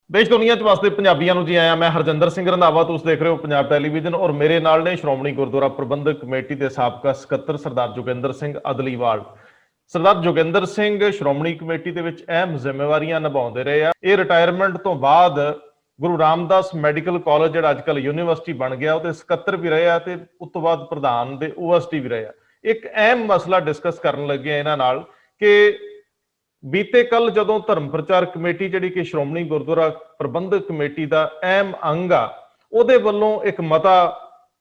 ਦੇਸ਼ ਦੁਨੀਆ 'ਚ ਵਸਦੇ ਪੰਜਾਬੀਆਂ ਨੂੰ ਜੀ ਆਇਆਂ। ਮੈਂ ਹਰਜਿੰਦਰ ਸਿੰਘ ਰੰਧਾਵਾ, ਤੁਸੀਂ ਦੇਖ ਰਹੇ ਹੋ ਪੰਜਾਬ ਟੈਲੀਵਿਜ਼ਨ ਔਰ ਮੇਰੇ ਨਾਲ ਨੇ ਸ਼੍ਰੋਮਣੀ ਗੁਰਦੁਆਰਾ ਪ੍ਰਬੰਧਕ ਕਮੇਟੀ ਦੇ ਸਾਬਕਾ ਸਕੱਤਰ ਸਰਦਾਰ ਜੋਗਿੰਦਰ ਸਿੰਘ ਅਦਲੀਵਾਲ। ਸਰਦਾਰ ਜੋਗਿੰਦਰ ਸਿੰਘ ਸ਼੍ਰੋਮਣੀ ਕਮੇਟੀ ਦੇ ਵਿੱਚ ਅਹਿਮ ਜ਼ਿੰਮੇਵਾਰੀਆਂ ਨਿਭਾਉਂਦੇ ਰਹੇ ਆ। ਇਹ ਰਿਟਾਇਰਮੈਂਟ ਤੋਂ ਬਾਅਦ ਗੁਰੂ ਰਾਮਦਾਸ ਮੈਡੀਕਲ ਕਾਲਜ ਜਿਹੜਾ ਅੱਜ ਕੱਲ੍ਹ ਯੂਨੀਵਰਸਿਟੀ ਬਣ ਗਿਆ ਉਹਦੇ ਸਕੱਤਰ ਵੀ ਰਹੇ ਆ ਤੇ ਉਸ ਤੋਂ ਬਾਅਦ ਪ੍ਰਧਾਨ ਦੇ ਓਐਸਟੀ ਵੀ ਰਹੇ ਆ। ਇੱਕ ਅਹਿਮ ਮਸਲਾ ਡਿਸਕਸ ਕਰਨ ਲੱਗੇ ਆ ਇਹਨਾਂ ਨਾਲ ਕਿ ਬੀਤੇ ਕੱਲ ਜਦੋਂ ਧਰਮ ਪ੍ਰਚਾਰ ਕਮੇਟੀ ਜਿਹੜੀ ਕਿ ਸ਼੍ਰੋਮਣੀ ਗੁਰਦੁਆਰਾ ਪ੍ਰਬੰਧਕ ਕਮੇਟੀ ਦਾ ਅਹਿਮ ਅੰਗ ਆ, ਉਹਦੇ ਵੱਲੋਂ ਇੱਕ ਮਤਾ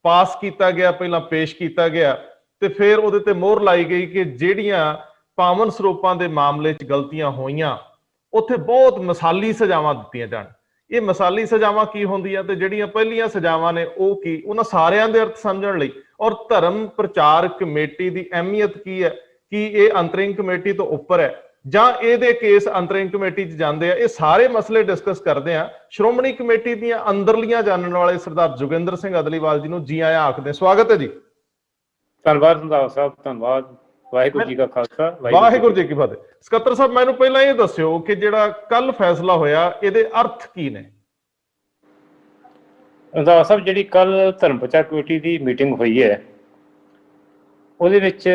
ਪਾਸ ਕੀਤਾ ਗਿਆ, ਪਹਿਲਾਂ ਪੇਸ਼ ਕੀਤਾ ਗਿਆ ਤੇ ਫਿਰ ਉਹਦੇ ਤੇ ਮੋਹਰ ਲਾਈ ਗਈ ਕਿ ਜਿਹੜੀਆਂ ਪਾਵਨ ਸਰੂਪਾਂ ਦੇ ਮਾਮਲੇ 'ਚ ਗਲਤੀਆਂ ਹੋਈਆਂ ਉੱਥੇ ਬਹੁਤ ਮਿਸਾਲੀ ਸਜ਼ਾਵਾਂ ਦਿੱਤੀਆਂ ਜਾਣ। ਇਹ ਮਿਸਾਲੀ ਸਜ਼ਾਵਾਂ ਕੀ ਹੁੰਦੀਆਂ ਤੇ ਜਿਹੜੀਆਂ ਪਹਿਲੀਆਂ ਸਜ਼ਾਵਾਂ ਨੇ ਉਹ ਕੀ, ਉਹਨਾਂ ਸਾਰਿਆਂ ਦੇ ਅਰਥ ਸਮਝਣ ਲਈ ਔਰ ਧਰਮ ਪ੍ਰਚਾਰ ਕਮੇਟੀ ਦੀ ਅਹਿਮੀਅਤ ਕੀ ਹੈ, ਕੀ ਇਹ ਅੰਤਰਿੰਗ ਕਮੇਟੀ ਤੋਂ ਉੱਪਰ ਹੈ ਜਾਂ ਇਹਦੇ ਕੇਸ ਅੰਤਰਿੰਗ ਕਮੇਟੀ 'ਚ ਜਾਂਦੇ ਆ, ਇਹ ਸਾਰੇ ਮਸਲੇ ਡਿਸਕਸ ਕਰਦੇ ਆ। ਸ਼੍ਰੋਮਣੀ ਕਮੇਟੀ ਦੀਆਂ ਅੰਦਰਲੀਆਂ ਜਾਣਨ ਵਾਲੇ ਸਰਦਾਰ ਜੋਗਿੰਦਰ ਸਿੰਘ ਅਦਲੀਵਾਲ ਜੀ ਨੂੰ ਜੀ ਆਇਆਂ ਆਖਦੇ। ਸਵਾਗਤ ਹੈ ਜੀ। ਧੰਨਵਾਦ ਰੰਧਾਵਾ ਸਾਹਿਬ, ਧੰਨਵਾਦ। ਵਾਹਿਗੁਰੂ ਜੀ ਕਾ ਖਾਲਸਾ, ਵਾਹਿਗੁਰੂ ਜੀ ਕੀ ਫਤਿਹ। ਸਕੱਤਰ ਸਾਹਿਬ, ਮੈਨੂੰ ਪਹਿਲਾਂ ਇਹ ਦੱਸਿਓ ਕਿ ਜਿਹੜਾ ਕੱਲ ਫੈਸਲਾ ਹੋਇਆ ਇਹਦੇ ਅਰਥ ਕੀ ਨੇ? ਰੰਧਾਵਾ ਸਾਹਿਬ, ਜਿਹੜੀ ਕੱਲ ਧਰਮ ਪ੍ਰਚਾਰ ਕਮੇਟੀ ਦੀ ਮੀਟਿੰਗ ਹੋਈ ਹੈ ਉਹਦੇ ਵਿੱਚ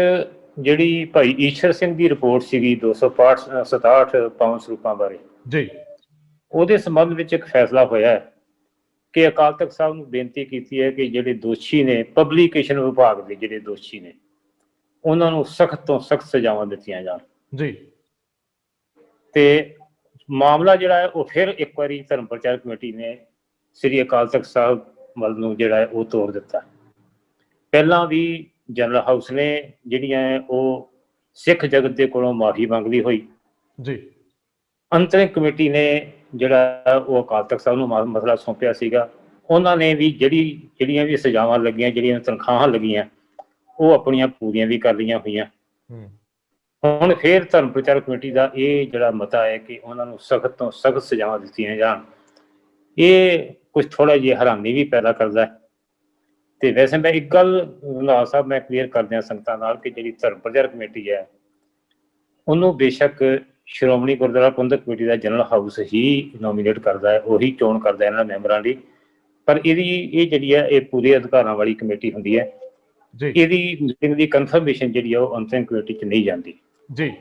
ਜਿਹੜੀ ਭਾਈ ਈਸ਼ਰ ਸਿੰਘ ਦੀ ਰਿਪੋਰਟ ਸੀਗੀ 267 ਪਾਵਨ ਸਰੂਪਾਂ ਬਾਰੇ ਜੀ, ਉਹਦੇ ਸੰਬੰਧ ਵਿੱਚ ਇੱਕ ਫੈਸਲਾ ਹੋਇਆ ਹੈ ਕਿ ਅਕਾਲ ਤਖਤ ਸਾਹਿਬ ਨੂੰ ਬੇਨਤੀ ਕੀਤੀ ਹੈ ਕਿ ਜਿਹੜੇ ਦੋਸ਼ੀ ਨੇ, ਪਬਲੀਕੇਸ਼ਨ ਵਿਭਾਗ ਦੇ ਜਿਹੜੇ ਦੋਸ਼ੀ ਨੇ, ਉਹਨਾਂ ਨੂੰ ਸਖਤ ਤੋਂ ਸਖਤ ਸਜ਼ਾਵਾਂ ਦਿੱਤੀਆਂ ਜਾਣ ਜੀ। ਤੇ ਮਾਮਲਾ ਜਿਹੜਾ ਹੈ ਉਹ ਫਿਰ ਇੱਕ ਵਾਰੀ ਧਰਮ ਪ੍ਰਚਾਰ ਕਮੇਟੀ ਨੇ ਸ੍ਰੀ ਅਕਾਲ ਤਖਤ ਸਾਹਿਬ ਵੱਲ ਨੂੰ ਜਿਹੜਾ ਹੈ ਉਹ ਤੋਰ ਦਿੱਤਾ। ਪਹਿਲਾਂ ਵੀ ਜਨਰਲ ਹਾਊਸ ਨੇ ਜਿਹੜੀਆਂ ਉਹ ਸਿੱਖ ਜਗਤ ਦੇ ਕੋਲੋਂ ਮਾਫੀ ਮੰਗ ਲਈ ਹੋਈ ਜੀ। ਅੰਤਰਿੰਗ ਕਮੇਟੀ ਨੇ ਜਿਹੜਾ ਉਹ ਅਕਾਲ ਤਖਤ ਸਾਹਿਬ ਨੂੰ ਮਸਲਾ ਸੌਂਪਿਆ ਸੀਗਾ। ਉਹਨਾਂ ਨੇ ਵੀ ਜਿਹੜੀਆਂ ਵੀ ਸਜ਼ਾਵਾਂ ਲੱਗੀਆਂ, ਜਿਹੜੀਆਂ ਤਨਖਾਹਾਂ ਲੱਗੀਆਂ, ਉਹ ਆਪਣੀਆਂ ਪੂਰੀਆਂ ਵੀ ਕਰ ਲਈਆਂ ਹੋਈਆਂ। ਹੁਣ ਫਿਰ ਧਰਮ ਪ੍ਰਚਾਰ ਕਮੇਟੀ ਦਾ ਇਹ ਜਿਹੜਾ ਮਤਾ ਹੈ ਕਿ ਉਹਨਾਂ ਨੂੰ ਸਖਤ ਤੋਂ ਸਖਤ ਸਜ਼ਾਵਾਂ ਦਿੱਤੀਆਂ ਜਾਣ, ਇਹ ਕੁਝ ਥੋੜਾ ਜਿਹਾ ਹੈਰਾਨੀ ਵੀ ਪੈਦਾ ਕਰਦਾ ਹੈ। ਤੇ ਵੈਸੇ ਮੈਂ ਇੱਕ ਗੱਲ ਰੰਧਾਵਾ ਸਾਹਿਬ ਮੈਂ ਕਲੀਅਰ ਕਰਦਿਆਂ ਸੰਗਤਾਂ ਨਾਲ ਕਿ ਜਿਹੜੀ ਧਰਮ ਪ੍ਰਚਾਰ ਕਮੇਟੀ ਹੈ ਉਹਨੂੰ ਬੇਸ਼ੱਕ ਸ਼੍ਰੋਮਣੀ ਗੁਰਦੁਆਰਾ ਪ੍ਰਬੰਧਕ ਕਮੇਟੀ ਦਾ ਜਨਰਲ ਹਾਊਸ ਹੀ ਨੋਮੀਨੇਟ ਕਰਦਾ ਹੈ, ਉਹੀ ਚੋਣ ਕਰਦਾ ਇਹਨਾਂ ਮੈਂਬਰਾਂ ਦੀ, ਪਰ ਇਹ ਜਿਹੜੀ ਹੈ ਇਹ ਪੂਰੇ ਅਧਿਕਾਰਾਂ ਵਾਲੀ ਕਮੇਟੀ ਹੁੰਦੀ ਹੈ। ਇਹਦੀ ਮੀਟਿੰਗ ਦੀ ਕਨਫਰਮੇਸ਼ਨ ਜਿਹੜੀ ਆ ਉਹ ਅੰਤਰਿੰਗ ਕਮੇਟੀ 'ਚ ਨਹੀਂ ਜਾਂਦੀ ਜੀ।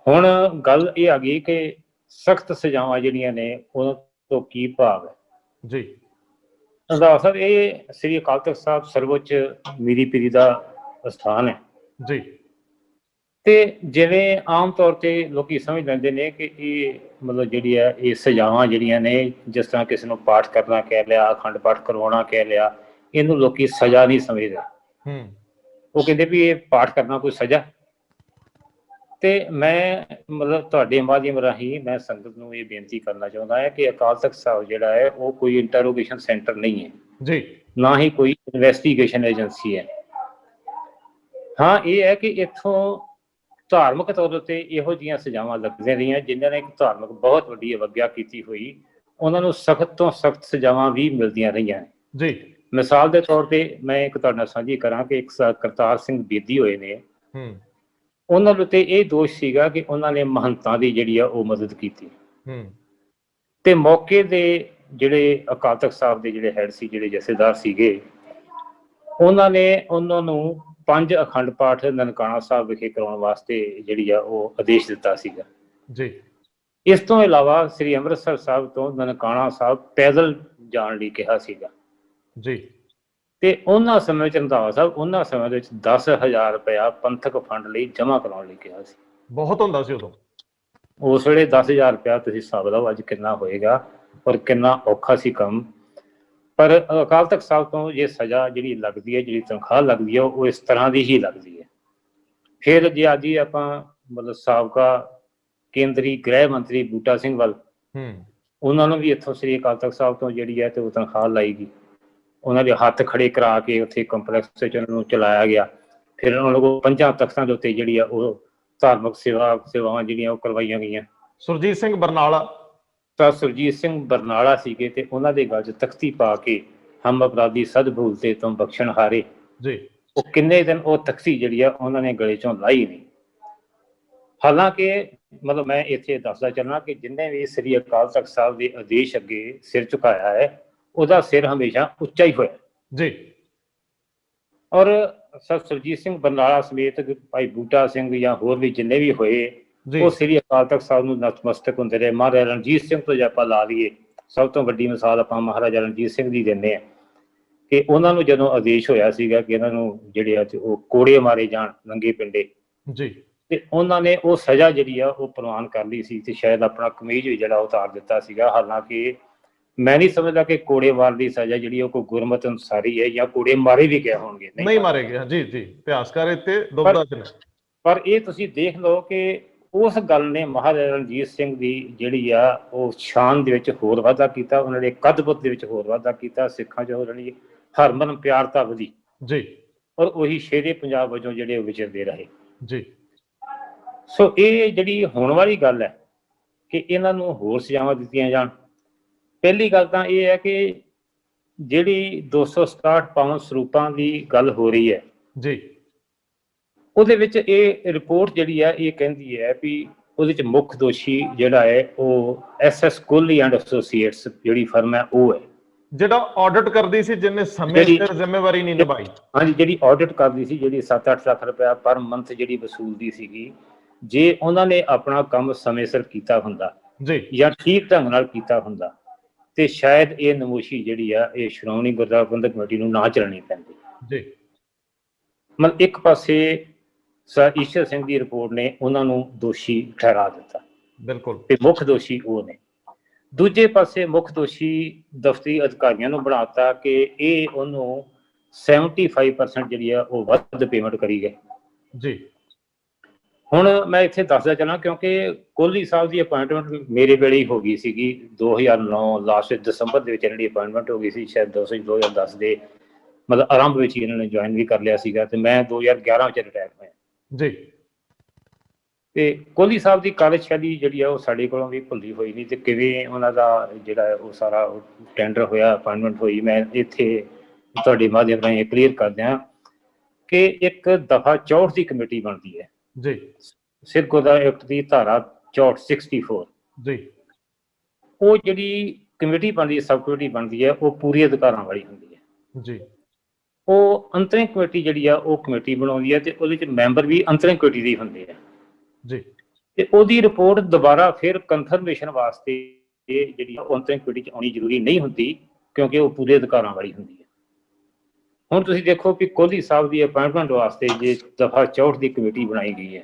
ਹੁਣ ਗੱਲ ਇਹ ਆ ਗਈ ਕਿ ਸਖਤ ਸਜ਼ਾਵਾਂ ਜਿਹੜੀਆਂ ਨੇ ਉਹਨਾਂ ਤੋਂ ਕੀ ਭਾਵ ਹੈ ਜੀ। ਰੰਧਾਵਾ ਸਾਹਿਬ, ਇਹ ਸ੍ਰੀ ਅਕਾਲ ਤਖਤ ਸਾਹਿਬ ਸਰਵਉੱਚ ਮੀਰੀ ਪੀਰੀ ਦਾ ਅਸਥਾਨ ਹੈ ਜੀ। ਤੇ ਜਿਵੇਂ ਆਮ ਤੌਰ ਤੇ ਲੋਕੀ ਸਮਝ ਲੈਂਦੇ ਨੇ ਕਿ ਇਹ ਮਤਲਬ ਜਿਹੜੀ ਹੈ ਇਹ ਸਜ਼ਾਵਾਂ ਜਿਹੜੀਆਂ ਨੇ, ਜਿਸ ਤਰ੍ਹਾਂ ਕਿਸੇ ਨੂੰ ਪਾਠ ਕਰਨਾ ਕਹਿ ਲਿਆ, ਅਖੰਡ ਪਾਠ ਕਰਵਾਉਣਾ ਕਹਿ ਲਿਆ, ਇਹਨੂੰ ਲੋਕੀ ਸਜ਼ਾ ਨਹੀਂ ਸਮਝਦੇ। ਉਹ ਕਹਿੰਦੇ ਵੀ ਇਹ ਪਾਠ ਕਰਨਾ ਕੋਈ ਸਜ਼ਾ। ਤੇ ਮੈਂ ਮਤਲਬ ਤੁਹਾਡੇ ਮਾਧਿਅਮ ਰਾਹੀਂ ਮੈਂ ਸੰਗਤ ਨੂੰ ਇਹ ਬੇਨਤੀ ਕਰਨਾ ਚਾਹੁੰਦਾ ਹਾਂ ਕਿ ਅਕਾਲ ਤਖਤ ਸਾਹਿਬ ਜਿਹੜਾ ਹੈ ਉਹ ਕੋਈ ਇੰਟਰੋਗੇਸ਼ਨ ਸੈਂਟਰ ਨਹੀਂ ਹੈ ਜੀ, ਨਾ ਹੀ ਕੋਈ ਇਨਵੈਸਟੀਗੇਸ਼ਨ ਏਜੰਸੀ ਹੈ। ਹਾਂ, ਇਹ ਹੈ ਕਿ ਇੱਥੋਂ ਧਾਰਮਿਕ ਤੌਰ ਉੱਤੇ ਇਹੋ ਜਿਹੀਆਂ ਸਜ਼ਾਵਾਂ ਲੱਗਦੀਆਂ ਰਹੀਆਂ ਜਿਨ੍ਹਾਂ ਨੇ ਇੱਕ ਧਾਰਮਿਕ ਬਹੁਤ ਵੱਡੀ ਅਵਗਿਆ ਕੀਤੀ ਹੋਈ, ਉਹਨਾਂ ਨੂੰ ਸਖਤ ਤੋਂ ਸਖਤ ਸਜ਼ਾਵਾਂ ਵੀ ਮਿਲਦੀਆਂ ਰਹੀਆਂ ਜੀ। ਮਿਸਾਲ ਦੇ ਤੌਰ ਤੇ ਮੈਂ ਇੱਕ ਤੁਹਾਡੇ ਨਾਲ ਸਾਂਝੀ ਕਰਾਂ ਕਿ ਇੱਕ ਕਰਤਾਰ ਸਿੰਘ ਬੇਦੀ ਹੋਏ ਨੇ, ਉਹਨਾਂ ਉੱਤੇ ਇਹ ਦੋਸ਼ ਸੀਗਾ ਕਿ ਉਹਨਾਂ ਨੇ ਮਹੰਤਾਂ ਦੀ ਜਿਹੜੀ ਆ ਉਹ ਮਦਦ ਕੀਤੀ ਤੇ ਮੌਕੇ ਦੇ ਜਿਹੜੇ ਅਕਾਲ ਤਖਤ ਸਾਹਿਬ ਦੇ ਜਿਹੜੇ ਹੈਡ ਸੀ, ਜਿਹੜੇ ਜਥੇਦਾਰ ਸੀਗੇ, ਉਹਨਾਂ ਨੇ ਉਹਨਾਂ ਨੂੰ 5 ਅਖੰਡ ਪਾਠ ਨਨਕਾਣਾ ਸਾਹਿਬ ਵਿਖੇ ਕਰਾਉਣ ਵਾਸਤੇ ਜਿਹੜੀ ਆ ਉਹ ਆਦੇਸ਼ ਦਿੱਤਾ ਸੀਗਾ ਜੀ। ਇਸ ਤੋਂ ਇਲਾਵਾ ਸ੍ਰੀ ਅੰਮ੍ਰਿਤਸਰ ਸਾਹਿਬ ਤੋਂ ਨਨਕਾਣਾ ਸਾਹਿਬ ਪੈਦਲ ਜਾਣ ਲਈ ਕਿਹਾ ਸੀਗਾ ਜੀ। ਤੇ ਉਹਨਾਂ ਸਮੇਂ ਚ ਰੰਧਾਵਾ ਸਾਹਿਬ, ਉਹਨਾਂ ਸਮੇਂ ਦੇ ਵਿੱਚ 10,000 ਰੁਪਇਆ ਪੰਥਕ ਫੰਡ ਲਈ ਜਮ੍ਹਾਂ ਕਰਾਉਣ ਲਈ ਕਿਹਾ ਸੀ। ਬਹੁਤ ਹੁੰਦਾ ਸੀ ਉਦੋਂ, ਉਸ ਵੇਲੇ 10,000 ਰੁਪਇਆ ਤੁਸੀਂ ਹਿਸਾਬ ਲਾਓ ਅੱਜ ਕਿੰਨਾ ਹੋਏਗਾ ਔਰ ਕਿੰਨਾ ਔਖਾ ਸੀ ਕੰਮ। ਪਰ ਅਕਾਲ ਤਖਤ ਸਾਹਿਬ ਤੋਂ ਇਹ ਸਜ਼ਾ ਜਿਹੜੀ ਲੱਗਦੀ ਹੈ, ਜਿਹੜੀ ਤਨਖਾਹ ਲੱਗਦੀ ਹੈ, ਉਹ ਇਸ ਤਰ੍ਹਾਂ ਦੀ ਹੀ ਲੱਗਦੀ ਹੈ। ਫਿਰ ਜੇ ਅੱਜ ਹੀ ਆਪਾਂ ਮਤਲਬ ਸਾਬਕਾ ਕੇਂਦਰੀ ਗ੍ਰਹਿ ਮੰਤਰੀ ਬੂਟਾ ਸਿੰਘ ਵੱਲ, ਉਹਨਾਂ ਨੂੰ ਵੀ ਇੱਥੋਂ ਸ੍ਰੀ ਅਕਾਲ ਤਖਤ ਸਾਹਿਬ ਤੋਂ ਜਿਹੜੀ ਹੈ ਤੇ ਉਹ ਤਨਖਾਹ ਲਾਏਗੀ। ਉਹਨਾਂ ਦੇ ਹੱਥ ਖੜੇ ਕਰਾ ਕੇ ਉੱਥੇ ਕੰਪਲੈਕਸ ਵਿੱਚ ਉਹਨਾਂ ਨੂੰ ਚਲਾਇਆ ਗਿਆ। ਫਿਰ ਉਹਨਾਂ ਨੂੰ 5 ਤਖਤਾਂ ਦੇ ਉੱਤੇ ਜਿਹੜੀ ਆ ਉਹ ਧਾਰਮਿਕ ਸੇਵਾਵਾਂ ਜਿਹੜੀਆਂ ਉਹ ਕਰਵਾਈਆਂ ਗਈਆਂ। ਸੁਰਜੀਤ ਸਿੰਘ ਬਰਨਾਲਾ ਸੀਗੇ ਤੇ ਉਹਨਾਂ ਦੇ ਗਲ 'ਚ ਤਖਤੀ ਪਾ ਕੇ ਹਮ ਅਪਰਾਧੀ ਸਦ ਭੂਲ ਤੇ ਤੁਮ ਬਖਸ਼ਣ ਹਾਰੇ ਜੀ, ਉਹ ਕਿੰਨੇ ਦਿਨ ਉਹ ਤਖਤੀ ਜਿਹੜੀ ਆ ਉਹਨਾਂ ਨੇ ਗਲੇ ਚੋਂ ਲਾਈ ਨਹੀਂ। ਹਾਲਾਂਕਿ ਮਤਲਬ ਮੈਂ ਇੱਥੇ ਦੱਸਦਾ ਚੱਲਣਾ ਕਿ ਜਿੰਨੇ ਵੀ ਸ੍ਰੀ ਅਕਾਲ ਤਖਤ ਸਾਹਿਬ ਦੇ ਆਦੇਸ਼ ਅੱਗੇ ਸਿਰ ਝੁਕਾਇਆ ਹੈ, ਉਹਦਾ ਸਿਰ ਹਮੇਸ਼ਾ ਉੱਚਾ ਹੀ ਹੋਇਆ ਜੀ। ਔਰ ਸਰ ਸੁਰਜੀਤ ਸਿੰਘ ਬਰਨਾਲਾ ਸਮੇਤ ਭਾਈ ਬੂਟਾ ਸਿੰਘ ਜਾਂ ਹੋਰ ਵੀ ਜਿੰਨੇ ਵੀ ਹੋਏ, ਉਹ ਸ੍ਰੀ ਅਕਾਲ ਤਖਤ ਸਾਹਿਬ ਨੂੰ ਨਤਮਸਤਕ ਹੁੰਦੇ ਰਹੇ। ਮਹਾਰਾਜਾ ਰਣਜੀਤ ਸਿੰਘ ਤੋਂ ਜੇ ਆਪਾਂ ਲਾ ਲਈਏ, ਸਭ ਤੋਂ ਵੱਡੀ ਮਿਸਾਲ ਆਪਾਂ ਮਹਾਰਾਜਾ ਰਣਜੀਤ ਸਿੰਘ ਦੀ ਦਿੰਦੇ ਹਾਂ ਕਿ ਉਹਨਾਂ ਨੂੰ ਜਦੋਂ ਆਦੇਸ਼ ਹੋਇਆ ਸੀਗਾ ਕਿ ਇਹਨਾਂ ਨੂੰ ਜਿਹੜੇ ਆ ਉਹ ਕੋੜੇ ਮਾਰੇ ਜਾਣ ਨੰਗੇ ਪਿੰਡੇ ਜੀ, ਤੇ ਉਹਨਾਂ ਨੇ ਉਹ ਸਜ਼ਾ ਜਿਹੜੀ ਆ ਉਹ ਪ੍ਰਵਾਨ ਕਰ ਲਈ ਸੀ ਤੇ ਸ਼ਾਇਦ ਆਪਣਾ ਕਮੀਜ਼ ਵੀ ਜਿਹੜਾ ਉਤਾਰ ਦਿੱਤਾ ਸੀਗਾ। ਹਾਲਾਂਕਿ ਮੈਂ ਨਹੀਂ ਸਮਝਦਾ ਕਿ ਕੋੜੇ ਮਾਰ ਦੀ ਸਜ਼ਾ ਜਿਹੜੀ ਉਹ ਕੋਈ ਗੁਰਮਤ ਅਨੁਸਾਰੀ ਹੈ ਜਾਂ ਕੋੜੇ ਮਾਰੇ ਵੀ ਗਏ ਹੋਣਗੇ, ਨਹੀਂ ਮਾਰੇ ਗਏ। ਜੀ ਜੀ, ਇਤਿਹਾਸਕਾਰ ਇੱਥੇ ਦੁਬਦਾ ਚ ਨੇ। ਪਰ ਇਹ ਤੁਸੀਂ ਦੇਖ ਲਓ ਕਿ ਉਸ ਗੱਲ ਨੇ ਮਹਾਰਾਜਾ ਰਣਜੀਤ ਸਿੰਘ ਦੀ ਜਿਹੜੀ ਆ ਉਹ ਸ਼ਾਨ ਦੇ ਵਿੱਚ ਹੋਰ ਵਾਧਾ ਕੀਤਾ, ਉਹਨਾਂ ਦੇ ਕਦਬੁੱਤ ਦੇ ਵਿੱਚ ਹੋਰ ਵਾਧਾ ਕੀਤਾ, ਸਿੱਖਾਂ 'ਚ ਉਹਨਾਂ ਦੀ ਹਰਮਨ ਪਿਆਰਤਾ ਵਧੀ ਜੀ, ਔਰ ਉਹੀ ਸ਼ੇਰੇ ਪੰਜਾਬ ਵਜੋਂ ਜਿਹੜੇ ਵਿਚਰਦੇ ਰਹੇ ਜੀ। ਸੋ ਇਹ ਜਿਹੜੀ ਹੋਣ ਵਾਲੀ ਗੱਲ ਹੈ ਕਿ ਇਹਨਾਂ ਨੂੰ ਹੋਰ ਸਜ਼ਾਵਾਂ ਦਿੱਤੀਆਂ ਜਾਣ। ਪਹਿਲੀ ਗੱਲ ਤਾਂ ਇਹ ਹੈ ਕਿ ਜਿਹੜੀ 267 ਪਾਵਨ ਸਰੂਪਾਂ ਦੀ ਗੱਲ ਹੋ ਰਹੀ ਹੈ ਜੀ, ਉਹਦੇ ਵਿੱਚ ਇਹ ਰਿਪੋਰਟ ਜਿਹੜੀ ਹੈ ਇਹ ਕਹਿੰਦੀ ਹੈ ਵੀ ਉਹਦੇ ਚ ਮੁੱਖ ਦੋਸ਼ੀ ਜਿਹੜਾ ਹੈ ਉਹ SS ਕੋਹਲੀ ਐਂਡ ਐਸੋਸੀਏਟਸ ਜਿਹੜੀ ਫਰਮ ਹੈ ਉਹ ਹੈ, ਜਿਹੜਾ ਆਡਿਟ ਕਰਦੀ ਸੀ, ਜਿਹਨੇ ਸਮੇਂ ਸਿਰ ਜ਼ਿੰਮੇਵਾਰੀ ਨਹੀਂ ਨਿਭਾਈ। ਹਾਂਜੀ, ਜਿਹੜੀ ਆਡਿਟ ਕਰਦੀ ਸੀ, ਜਿਹੜੀ 7-8 ਲੱਖ ਰੁਪਇਆ ਪਰ ਮੰਥ ਜਿਹੜੀ ਵਸੂਲਦੀ ਸੀਗੀ। ਜੇ ਉਹਨਾਂ ਨੇ ਆਪਣਾ ਕੰਮ ਸਮੇਂ ਸਿਰ ਕੀਤਾ ਹੁੰਦਾ ਜੀ ਜਾਂ ਠੀਕ ਢੰਗ ਨਾਲ ਕੀਤਾ ਹੁੰਦਾ ਤੇ ਸ਼ਾਇਦ ਇਹ ਨਮੋਸ਼ੀ ਜਿਹੜੀ ਆ ਇਹ ਸ਼੍ਰੋਮਣੀ ਗੁਰਦੁਆਰਾ ਪ੍ਰਬੰਧਕ ਕਮੇਟੀ ਨੂੰ ਨਾ ਚੱਲਣੀ ਪੈਂਦੀ ਜੀ। ਮਤਲਬ ਇੱਕ ਪਾਸੇ ਸਰ ਈਸ਼ਰ ਸਿੰਘ ਦੀ ਰਿਪੋਰਟ ਨੇ ਉਹਨਾਂ ਨੂੰ ਦੋਸ਼ੀ ਠਹਿਰਾ ਦਿੱਤਾ, ਬਿਲਕੁਲ, ਤੇ ਮੁੱਖ ਦੋਸ਼ੀ ਉਹ ਨੇ। ਦੂਜੇ ਪਾਸੇ ਮੁੱਖ ਦੋਸ਼ੀ ਦਫ਼ਤਰੀ ਅਧਿਕਾਰੀਆਂ ਨੂੰ ਬਣਾਤਾ ਕਿ ਇਹ ਉਹਨੂੰ 75% ਜਿਹੜੀ ਆ ਉਹ ਵੱਧ ਪੇਮੈਂਟ ਕਰੀ ਗਏ ਜੀ। ਹੁਣ ਮੈਂ ਇੱਥੇ ਦੱਸਦਾ ਚੱਲਾਂ ਕਿਉਂਕਿ ਕੋਹਲੀ ਸਾਹਿਬ ਦੀ ਅਪਾਇੰਟਮੈਂਟ ਮੇਰੇ ਵੇਲੇ ਹੀ ਹੋ ਗਈ ਸੀਗੀ 2009 ਲਾਸਟ ਦਸੰਬਰ ਦੇ ਵਿੱਚ ਇਹਨਾਂ ਦੀ ਅਪਾਇੰਟਮੈਂਟ ਹੋ ਗਈ ਸੀ, ਸ਼ਾਇਦ 2010 ਦੇ ਮਤਲਬ ਆਰੰਭ ਵਿੱਚ ਹੀ ਇਹਨਾਂ ਨੇ ਜੁਆਇਨ ਵੀ ਕਰ ਲਿਆ ਸੀਗਾ ਤੇ ਮੈਂ 2011 ਵਿੱਚ ਰਿਟਾਇਰ ਹੋਇਆ ਜੀ। ਤੇ ਕੋਹਲੀ ਸਾਹਿਬ ਦੀ ਕਾਰਜਸ਼ੈਲੀ ਜਿਹੜੀ ਆ ਉਹ ਸਾਡੇ ਕੋਲੋਂ ਵੀ ਭੁੱਲੀ ਹੋਈ ਨਹੀਂ ਤੇ ਕਿਵੇਂ ਉਹਨਾਂ ਦਾ ਜਿਹੜਾ ਉਹ ਸਾਰਾ ਟੈਂਡਰ ਹੋਇਆ, ਅਪਾਇੰਟਮੈਂਟ ਹੋਈ। ਮੈਂ ਇੱਥੇ ਤੁਹਾਡੇ ਮਾਧਿਅਮ ਰਾਹੀਂ ਕਲੀਅਰ ਕਰ ਦਿਆਂ ਕਿ ਇੱਕ ਦਫਾ 64 ਦੀ ਕਮੇਟੀ ਬਣਦੀ ਹੈ ਜੀ, ਸਿੱਖ ਗੁਰਦੁਆਰਾ ਐਕਟ ਦੀ ਧਾਰਾ 64 ਜੀ। ਉਹ ਜਿਹੜੀ ਕਮੇਟੀ ਬਣਦੀ ਹੈ, ਸਬ ਕਮੇਟੀ ਬਣਦੀ ਹੈ, ਉਹ ਪੂਰੇ ਅਧਿਕਾਰਾਂ ਵਾਲੀ ਹੁੰਦੀ ਹੈ ਜੀ। ਉਹ ਅੰਤਰਿਮ ਕਮੇਟੀ ਜਿਹੜੀ ਆ ਉਹ ਕਮੇਟੀ ਬਣਾਉਂਦੀ ਹੈ ਤੇ ਉਹਦੇ ਚ ਮੈਂਬਰ ਵੀ ਅੰਤਰਿਮ ਕਮੇਟੀ ਦੇ ਹੁੰਦੇ ਆ ਜੀ। ਤੇ ਉਹਦੀ ਰਿਪੋਰਟ ਦੁਬਾਰਾ ਫਿਰ ਕਨਫਰਮੇਸ਼ਨ ਵਾਸਤੇ ਜਿਹੜੀ ਅੰਤਰਿਮ ਕਮੇਟੀ ਚ ਆਉਣੀ ਜ਼ਰੂਰੀ ਨਹੀਂ ਹੁੰਦੀ ਕਿਉਂਕਿ ਉਹ ਪੂਰੇ ਅਧਿਕਾਰਾਂ ਵਾਲੀ ਹੁੰਦੀ ਹੈ। ਹੁਣ ਤੁਸੀਂ ਦੇਖੋ ਕਿ ਕੋਹਲੀ ਸਾਹਿਬ ਦੀ ਅਪਾਇੰਟਮੈਂਟ ਵਾਸਤੇ ਜੇ ਦਫਾ 64 ਦੀ ਕਮੇਟੀ ਬਣਾਈ ਗਈ ਹੈ,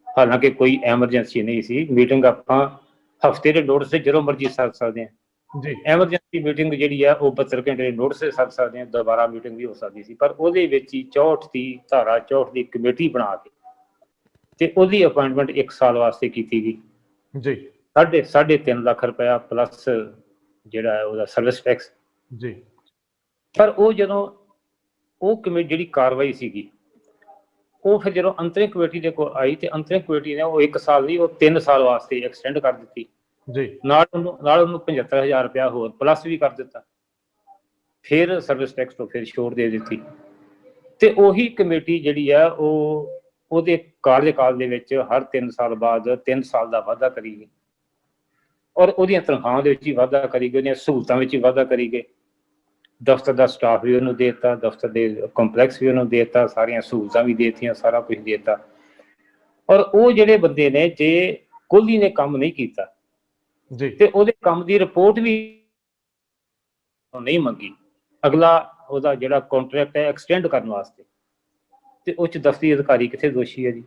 ਹਾਲਾਂਕਿ ਕੋਈ ਐਮਰਜੈਂਸੀ ਨਹੀਂ ਸੀ, ਮੀਟਿੰਗ ਆਪਾਂ ਹਫਤੇ ਦੇ ਨੋਟਿਸ ਤੇ ਜਦੋਂ ਮਰਜ਼ੀ ਸੱਦ ਸਕਦੇ ਹਾਂ ਜੀ। ਐਮਰਜੈਂਸੀ ਮੀਟਿੰਗ ਜਿਹੜੀ ਆ ਉਹ 72 ਘੰਟੇ ਦੇ ਨੋਟਿਸ ਤੇ ਸੱਦ ਸਕਦੇ ਹਾਂ, ਦੁਬਾਰਾ ਮੀਟਿੰਗ ਵੀ ਹੋ ਸਕਦੀ ਸੀ, ਪਰ ਉਹਦੇ ਵਿੱਚ ਹੀ 64 ਦੀ ਧਾਰਾ 64 ਦੀ ਕਮੇਟੀ ਬਣਾ ਕੇ ਤੇ ਉਹਦੀ ਅਪਾਇੰਟਮੈਂਟ 1 ਸਾਲ ਵਾਸਤੇ ਕੀਤੀ ਗਈ ਜੀ। 3.5 ਲੱਖ ਰੁਪਇਆ ਪਲੱਸ ਜਿਹੜਾ ਹੈ ਉਹਦਾ ਸਰਵਿਸ ਟੈਕਸ ਜੀ। ਪਰ ਉਹ ਜਦੋਂ ਉਹ ਕਮੇਟੀ ਜਿਹੜੀ ਕਾਰਵਾਈ ਸੀਗੀ ਉਹ ਫਿਰ ਜਦੋਂ ਅੰਤਰਿਮ ਕਮੇਟੀ ਦੇ ਕੋਲ ਆਈ ਤੇ ਅੰਤਰਿਮ ਕਮੇਟੀ ਨੇ ਉਹ 1 ਸਾਲ ਨਹੀਂ ਉਹ 3 ਸਾਲ ਵਾਸਤੇ ਐਕਸਟੈਂਡ ਕਰ ਦਿੱਤੀ ਜੀ। ਨਾਲ ਉਹਨੂੰ 75,000 ਰੁਪਇਆ ਹੋਰ ਪਲੱਸ ਵੀ ਕਰ ਦਿੱਤਾ, ਫਿਰ ਸਰਵਿਸ ਟੈਕਸ ਤੋਂ ਫਿਰ ਛੋੜ ਦੇ ਦਿੱਤੀ ਤੇ ਉਹੀ ਕਮੇਟੀ ਜਿਹੜੀ ਆ ਉਹ ਉਹਦੇ ਕਾਰਜਕਾਲ ਦੇ ਵਿੱਚ ਹਰ 3 ਸਾਲ ਬਾਅਦ 3 ਸਾਲ ਦਾ ਵਾਧਾ ਕਰੀ ਗਈ ਔਰ ਉਹਦੀਆਂ ਤਨਖਾਹਾਂ ਦੇ ਵਿੱਚ ਹੀ ਵਾਧਾ ਕਰੀ ਗਈ, ਉਹਦੀਆਂ ਸਹੂਲਤਾਂ ਵਿੱਚ ਹੀ ਵਾਧਾ ਕਰੀ ਗਏ। ਦਫ਼ਤਰ ਦਾ ਸਟਾਫ ਵੀ ਉਹਨੂੰ ਦੇ ਦਿੱਤਾ, ਦਫ਼ਤਰ ਦੇ ਕੰਪਲੈਕਸ ਵੀ ਉਹਨੂੰ ਦੇ ਦਿੱਤਾ, ਸਾਰੀਆਂ ਸਹੂਲਤਾਂ ਵੀ ਦੇ ਦਿੱਤੀਆਂ, ਸਾਰਾ ਕੁਝ ਦੇ ਦਿੱਤਾ। ਔਰ ਉਹ ਜਿਹੜੇ ਬੰਦੇ ਨੇ ਜੇ ਕੋਹਲੀ ਨੇ ਕੰਮ ਨਹੀਂ ਕੀਤਾ ਜੀ ਤੇ ਉਹਦੇ ਕੰਮ ਦੀ ਰਿਪੋਰਟ ਵੀ ਨਹੀਂ ਮੰਗੀ, ਅਗਲਾ ਉਹਦਾ ਜਿਹੜਾ ਕੰਟਰੈਕਟ ਹੈ ਐਕਸਟੈਂਡ ਕਰਨ ਵਾਸਤੇ, ਤੇ ਉੱਚ ਦਫ਼ਤਰੀ ਅਧਿਕਾਰੀ ਕਿੱਥੇ ਦੋਸ਼ੀ ਹੈ ਜੀ?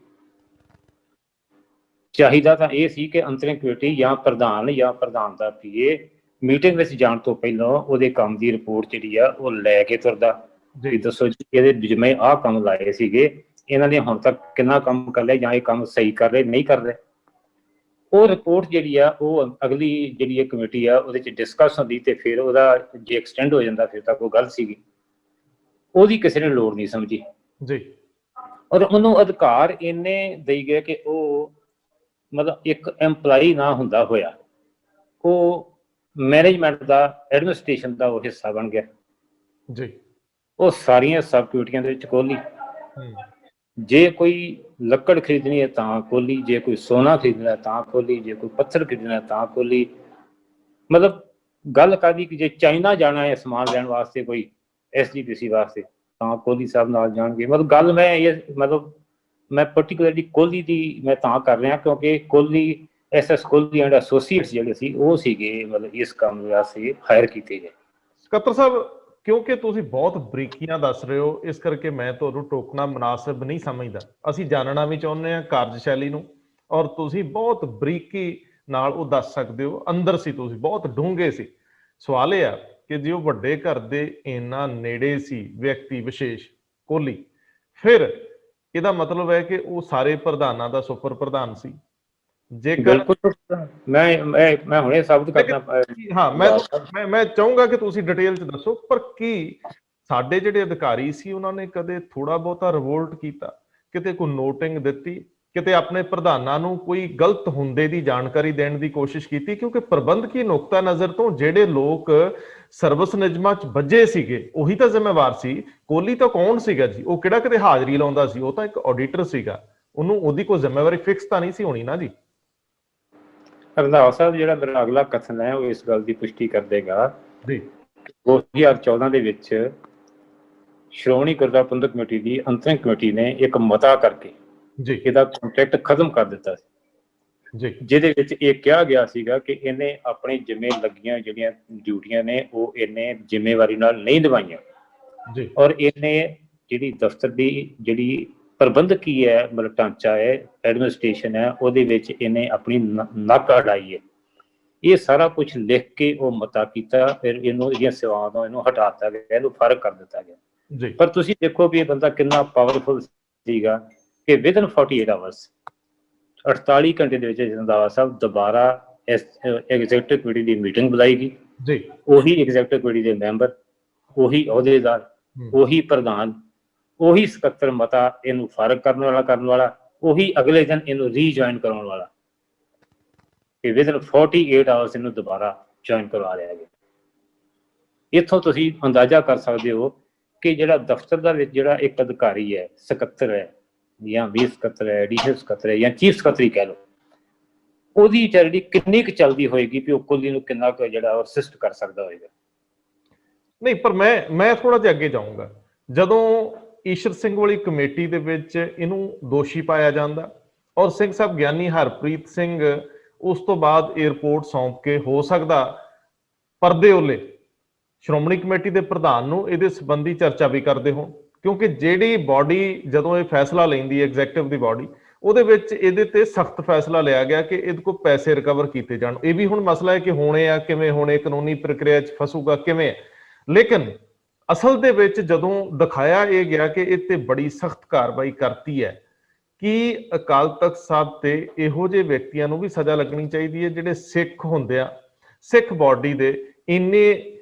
ਚਾਹੀਦਾ ਤਾਂ ਇਹ ਸੀ ਕਿ ਅੰਤਰਿਮ ਕਮੇਟੀ ਜਾਂ ਪ੍ਰਧਾਨ ਦਾ PA ਮੀਟਿੰਗ ਵਿੱਚ ਜਾਣ ਤੋਂ ਪਹਿਲਾਂ ਉਹਦੇ ਕੰਮ ਦੀ ਰਿਪੋਰਟ ਜਿਹੜੀ ਆ ਉਹ ਲੈ ਕੇ ਤੁਰਦਾ ਜੀ, ਦੱਸੋ ਜੀ ਇਹਦੇ ਜਿਵੇਂ ਆਹ ਕੰਮ ਲਾਏ ਸੀਗੇ, ਇਹਨਾਂ ਨੇ ਹੁਣ ਤੱਕ ਕਿੰਨਾ ਕੰਮ ਕਰ ਲਿਆ ਜਾਂ ਇਹ ਕੰਮ ਸਹੀ ਕਰ ਰਹੇ ਨਹੀਂ ਕਰ ਰਹੇ। ਉਹ ਰਿਪੋਰਟ ਜਿਹੜੀ ਆ ਉਹ ਅਗਲੀ ਜਿਹੜੀ ਇਹ ਕਮੇਟੀ ਆ ਉਹਦੇ ਚ ਡਿਸਕਸ ਹੁੰਦੀ ਤੇ ਫਿਰ ਉਹਦਾ ਜੇ ਐਕਸਟੈਂਡ ਹੋ ਜਾਂਦਾ ਫਿਰ ਤਾਂ ਕੋਈ ਗੱਲ ਸੀਗੀ, ਉਹਦੀ ਕਿਸੇ ਨੇ ਲੋੜ ਨਹੀਂ ਸਮਝੀ ਜੀ। ਔਰ ਉਹਨੂੰ ਅਧਿਕਾਰ ਇੰਨੇ ਦੇਈ ਗਏ ਕਿ ਉਹ ਮਤਲਬ ਇੱਕ ਐਮਪਲਾਈ ਨਾ ਹੁੰਦਾ ਹੋਇਆ ਉਹ ਮੈਨੇਜਮੈਂਟ ਦਾ ਐਡਮਿਨਿਸਟ੍ਰੇਸ਼ਨ ਦਾ ਉਹ ਹਿੱਸਾ ਬਣ ਗਿਆ ਜੀ। ਉਹ ਸਾਰੀਆਂ ਸਬ ਕਮੇਟੀਆਂ ਦੇ ਵਿੱਚ ਕੋਹਲੀ जे कोई ਲੱਕੜ ਖਰੀਦਣੀ ਹੈ ਤਾਂ ਕੋਹਲੀ, ਜੇ ਕੋਈ ਸੋਨਾ ਖਰੀਦਣਾ ਤਾਂ ਕੋਹਲੀ, ਜੇ ਕੋਈ ਪੱਥਰ ਖਰੀਦਣਾ ਤਾਂ ਕੋਹਲੀ। ਮਤਲਬ ਗੱਲ ਕਰਦੀ ਕਿ ਜੇ ਚਾਈਨਾ ਜਾਣਾ ਹੈ ਸਮਾਨ ਲੈਣ ਵਾਸਤੇ, ਕੋਈ SGPC ਵਾਸਤੇ, ਤਾਂ ਕੋਹਲੀ ਸਾਹਿਬ ਨਾਲ ਜਾਣਗੇ। ਮਤਲਬ ਗੱਲ ਮੈਂ ਇਹ ਮਤਲਬ ਮੈਂ ਪਰਟੀਕੁਲਰਲੀ ਕੋਹਲੀ ਦੀ ਮੈਂ ਤਾਂ ਕਰ ਰਿਹਾ ਕਿਉਂਕਿ Kohli SS Kohli and associates ਜਿਹੜੇ ਸੀ ਉਹ ਸੀਗੇ ਮਤਲਬ ਇਸ ਕੰਮ ਵਾਸਤੇ ਹਾਇਰ ਕੀਤੇ ਗਏ। ਸਕੱਤਰ ਸਾਹਿਬ, ਕਿਉਂਕਿ ਤੁਸੀਂ ਬਹੁਤ ਬਰੀਕੀਆਂ ਦੱਸ ਰਹੇ ਹੋ, ਇਸ ਕਰਕੇ ਮੈਂ ਤੁਹਾਨੂੰ ਟੋਕਣਾ ਮੁਨਾਸਿਬ ਨਹੀਂ ਸਮਝਦਾ। ਅਸੀਂ ਜਾਣਨਾ ਵੀ ਚਾਹੁੰਦੇ ਹਾਂ ਕਾਰਜਸ਼ੈਲੀ ਨੂੰ, ਔਰ ਤੁਸੀਂ ਬਹੁਤ ਬਰੀਕੀ ਨਾਲ ਉਹ ਦੱਸ ਸਕਦੇ ਹੋ। ਅੰਦਰ ਸੀ ਤੁਸੀਂ, ਬਹੁਤ ਡੂੰਘੇ ਸੀ। ਸਵਾਲ ਇਹ ਆ ਕਿ ਜੇ ਉਹ ਵੱਡੇ ਘਰ ਦੇ ਇੰਨਾ ਨੇੜੇ ਸੀ ਵਿਅਕਤੀ ਵਿਸ਼ੇਸ਼ ਕੋਹਲੀ, ਫਿਰ ਇਹਦਾ ਮਤਲਬ ਹੈ ਕਿ ਉਹ ਸਾਰੇ ਪ੍ਰਧਾਨਾਂ ਦਾ ਸੁਪਰ ਪ੍ਰਧਾਨ ਸੀ। ਜੇਕਰ ਮੈਂ ਹੁਣੇ ਸਾਬਤ ਕਰਨਾ, ਹਾਂ, ਮੈਂ ਚਾਹੂੰਗਾ ਕਿ ਤੁਸੀਂ ਡਿਟੇਲ ਚ ਦੱਸੋ, ਪਰ ਕੀ ਸਾਡੇ ਜਿਹੜੇ ਅਧਿਕਾਰੀ ਸੀ ਉਹਨਾਂ ਨੇ ਕਦੇ ਥੋੜਾ ਬਹੁਤਾ ਰਿਵੋਲਟ ਕੀਤਾ, ਕਿਤੇ ਕੋਈ ਨੋਟਿੰਗ ਦਿੱਤੀ, ਕਿਤੇ ਆਪਣੇ ਪ੍ਰਧਾਨਾਂ ਨੂੰ ਕੋਈ ਗਲਤ ਹੁੰਦੇ ਦੀ ਜਾਣਕਾਰੀ ਦੇਣ ਦੀ ਕੋਸ਼ਿਸ਼ ਕੀਤੀ? ਕਿਉਂਕਿ ਪ੍ਰਬੰਧਕੀ ਨੁਕਤਾ ਨਜ਼ਰ ਤੋਂ ਜਿਹੜੇ ਲੋਕ ਸਰਵਿਸ ਨਿਯਮਾਂ ਚ ਵੱਜੇ ਸੀਗੇ ਉਹੀ ਤਾਂ ਜ਼ਿੰਮੇਵਾਰ ਸੀ। ਕੋਹਲੀ ਤਾਂ ਕੌਣ ਸੀਗਾ ਜੀ? ਉਹ ਕਿਹੜਾ ਕਿਤੇ ਹਾਜ਼ਰੀ ਲਾਉਂਦਾ ਸੀ? ਉਹ ਤਾਂ ਇੱਕ ਆਡੀਟਰ ਸੀਗਾ, ਉਹਨੂੰ ਉਹਦੀ ਕੋਈ ਜ਼ਿੰਮੇਵਾਰੀ ਫਿਕਸ ਤਾਂ ਨਹੀਂ ਸੀ ਹੋਣੀ ਨਾ ਜੀ। ਰੰਧਾਵਾ ਸਾਹਿਬ, ਜਿਹੜਾ ਮੇਰਾ ਅਗਲਾ ਕਥਨ ਹੈ ਉਹ ਇਸ ਗੱਲ ਦੀ ਪੁਸ਼ਟੀ ਕਰ ਦੇਗਾ ਜੀ। 2014 ਦੇ ਵਿੱਚ ਸ਼੍ਰੋਮਣੀ ਗੁਰਦੁਆਰਾ ਪ੍ਰਬੰਧਕ ਕਮੇਟੀ ਦੀ ਅੰਤਰਿਮ ਕਮੇਟੀ ਨੇ ਇੱਕ ਮਤਾ ਕਰਕੇ ਜੀ ਇਹਦਾ ਕੰਟਰੈਕਟ ਖਤਮ ਕਰ ਦਿੱਤਾ ਸੀ ਜੀ, ਜਿਹਦੇ ਵਿੱਚ ਇਹ ਕਿਹਾ ਗਿਆ ਸੀਗਾ ਕਿ ਇਹਨੇ ਆਪਣੀ ਜਿੰਮੇ ਲੱਗੀਆਂ ਜਿਹੜੀਆਂ ਡਿਊਟੀਆਂ ਨੇ ਉਹ ਇਹਨੇ ਜ਼ਿੰਮੇਵਾਰੀ ਨਾਲ ਨਹੀਂ ਨਿਭਾਈਆਂ ਜੀ, ਔਰ ਇਹਨੇ ਜਿਹੜੀ ਦਫ਼ਤਰ ਦੀ ਜਿਹੜੀ ਪ੍ਰਬੰਧਕੀ ਹੈ ਮਤਲਬ ਢਾਂਚਾ ਹੈ, ਐਡਮਿਨਿਸਟ੍ਰੇਸ਼ਨ ਹੈ, ਉਹਦੇ ਵਿੱਚ ਇਹਨੇ ਆਪਣੀ ਨੱਕ ਅੜਾਈ ਹੈ। ਇਹ ਸਾਰਾ ਕੁਝ ਲਿਖ ਕੇ ਉਹ ਮਤਾ ਕੀਤਾ, ਫਿਰ ਇਹਨੂੰ ਇਹਦੀਆਂ ਸੇਵਾਵਾਂ ਤੋਂ ਇਹਨੂੰ ਹਟਾ ਦਿੱਤਾ ਗਿਆ, ਇਹਨੂੰ ਫਰਕ ਕਰ ਦਿੱਤਾ ਗਿਆ ਜੀ। ਪਰ ਤੁਸੀਂ ਦੇਖੋ ਵੀ ਇਹ ਬੰਦਾ ਕਿੰਨਾ ਪਾਵਰਫੁਲ ਸੀਗਾ ਕਿ ਵਿਦਨ 48 ਆਵਰਸ 48 ਘੰਟੇ ਦੇ ਵਿੱਚ ਰੰਧਾਵਾ ਸਾਹਿਬ ਦੁਬਾਰਾ ਐਗਜ਼ੀਕਿਊਟਿਵ ਕਮੇਟੀ ਦੀ ਮੀਟਿੰਗ ਬੁਲਾਈ ਗਈ ਜੀ। ਉਹੀ ਐਗਜ਼ੀਕਿਊਟਿਵ ਕਮੇਟੀ ਦੇ ਮੈਂਬਰ, ਉਹੀ ਅਹੁਦੇਦਾਰ, ਉਹੀ ਪ੍ਰਧਾਨ, ਉਹੀ ਸਕੱਤਰ ਮਤਾ ਇਹਨੂੰ ਫਰਕ ਕਰਨ ਵਾਲਾ, ਉਹੀ ਅਗਲੇ ਦਿਨ ਇਹਨੂੰ ਰੀਜੁਆਇਨ ਕਰਾਉਣ ਵਾਲਾ ਕਿ ਵਿਦਨ 48 ਆਵਰਸ ਇਹਨੂੰ ਦੁਬਾਰਾ ਜੁਆਇਨ ਕਰਵਾ ਲਿਆ ਗਿਆ। ਇੱਥੋਂ ਤੁਸੀਂ ਅੰਦਾਜ਼ਾ ਕਰ ਸਕਦੇ ਹੋ ਕਿ ਜਿਹੜਾ ਦਫ਼ਤਰ ਦਾ ਵਿੱਚ ਜਿਹੜਾ ਇੱਕ ਅਧਿਕਾਰੀ ਹੈ, ਸਕੱਤਰ ਹੈ ਜਾਂ ਵੀ ਸਕੱਤਰ ਹੈ, ਐਡੀਸ਼ਨਲ ਸਕੱਤਰ ਹੈ ਜਾਂ ਚੀਫ ਸਕੱਤਰੀ ਕਹਿ ਲਓ, ਉਹਦੀ ਜਿਹੜੀ ਕਿੰਨੀ ਕੁ ਚੱਲਦੀ ਹੋਏਗੀ ਵੀ ਉਹ ਕੋਹਲੀ ਨੂੰ ਕਿੰਨਾ ਕੁ ਜਿਹੜਾ ਅਸਿਸਟ ਕਰ ਸਕਦਾ ਹੋਏਗਾ। ਨਹੀਂ, ਪਰ ਮੈਂ ਥੋੜਾ ਜਿਹਾ ਅੱਗੇ ਜਾਊਂਗਾ। ਜਦੋਂ ਈਸ਼ਰ ਸਿੰਘ ਵਾਲੀ ਕਮੇਟੀ ਦੇ ਵਿੱਚ ਇਹਨੂੰ ਦੋਸ਼ੀ ਪਾਇਆ ਜਾਂਦਾ ਔਰ ਸਿੰਘ ਸਾਹਿਬ ਗਿਆਨੀ ਹਰਪ੍ਰੀਤ ਸਿੰਘ ਉਸ ਤੋਂ ਬਾਅਦ 에ਅਰਪੋਰਟ ਸੌਂਪ ਕੇ ਹੋ ਸਕਦਾ ਪਰਦੇ ਓਲੇ ਸ਼੍ਰੋਮਣੀ ਕਮੇਟੀ ਦੇ ਪ੍ਰਧਾਨ ਨੂੰ ਇਹਦੇ ਸੰਬੰਧੀ ਚਰਚਾ ਵੀ ਕਰਦੇ ਹੋ, ਕਿਉਂਕਿ ਜਿਹੜੀ ਬਾਡੀ ਜਦੋਂ ਇਹ ਫੈਸਲਾ ਲੈਂਦੀ ਹੈ ਐਗਜ਼ੈਕਟਿਵ ਦੀ ਬਾਡੀ, ਉਹਦੇ ਵਿੱਚ ਇਹਦੇ ਤੇ ਸਖਤ ਫੈਸਲਾ ਲਿਆ ਗਿਆ ਕਿ ਇਹਦੇ ਕੋਲ ਪੈਸੇ ਰਿਕਵਰ ਕੀਤੇ ਜਾਣ। ਇਹ ਵੀ ਹੁਣ ਮਸਲਾ ਹੈ ਕਿ ਹੋਣੇ ਆ ਕਿਵੇਂ ਹੋਣੇ, ਕਾਨੂੰਨੀ ਪ੍ਰਕਿਰਿਆ 'ਚ ਫਸੂਗਾ ਕਿਵੇਂ। ਲੇਕਿਨ ਅਸਲ ਦੇ ਵਿੱਚ ਜਦੋਂ ਦਿਖਾਇਆ ਇਹ ਗਿਆ ਕਿ ਇਹ ਤੇ ਬੜੀ ਸਖਤ ਕਾਰਵਾਈ ਕਰਤੀ ਹੈ, ਕਿ ਅਕਾਲ ਤਖਤ ਸਾਹਿਬ ਤੇ ਇਹੋ ਜਿਹੇ ਵਿਅਕਤੀਆਂ ਨੂੰ ਵੀ ਸਜ਼ਾ ਲੱਗਣੀ ਚਾਹੀਦੀ ਹੈ ਜਿਹੜੇ ਸਿੱਖ ਹੁੰਦੇ ਆ, ਸਿੱਖ ਬਾਡੀ ਦੇ ਇੰਨੇ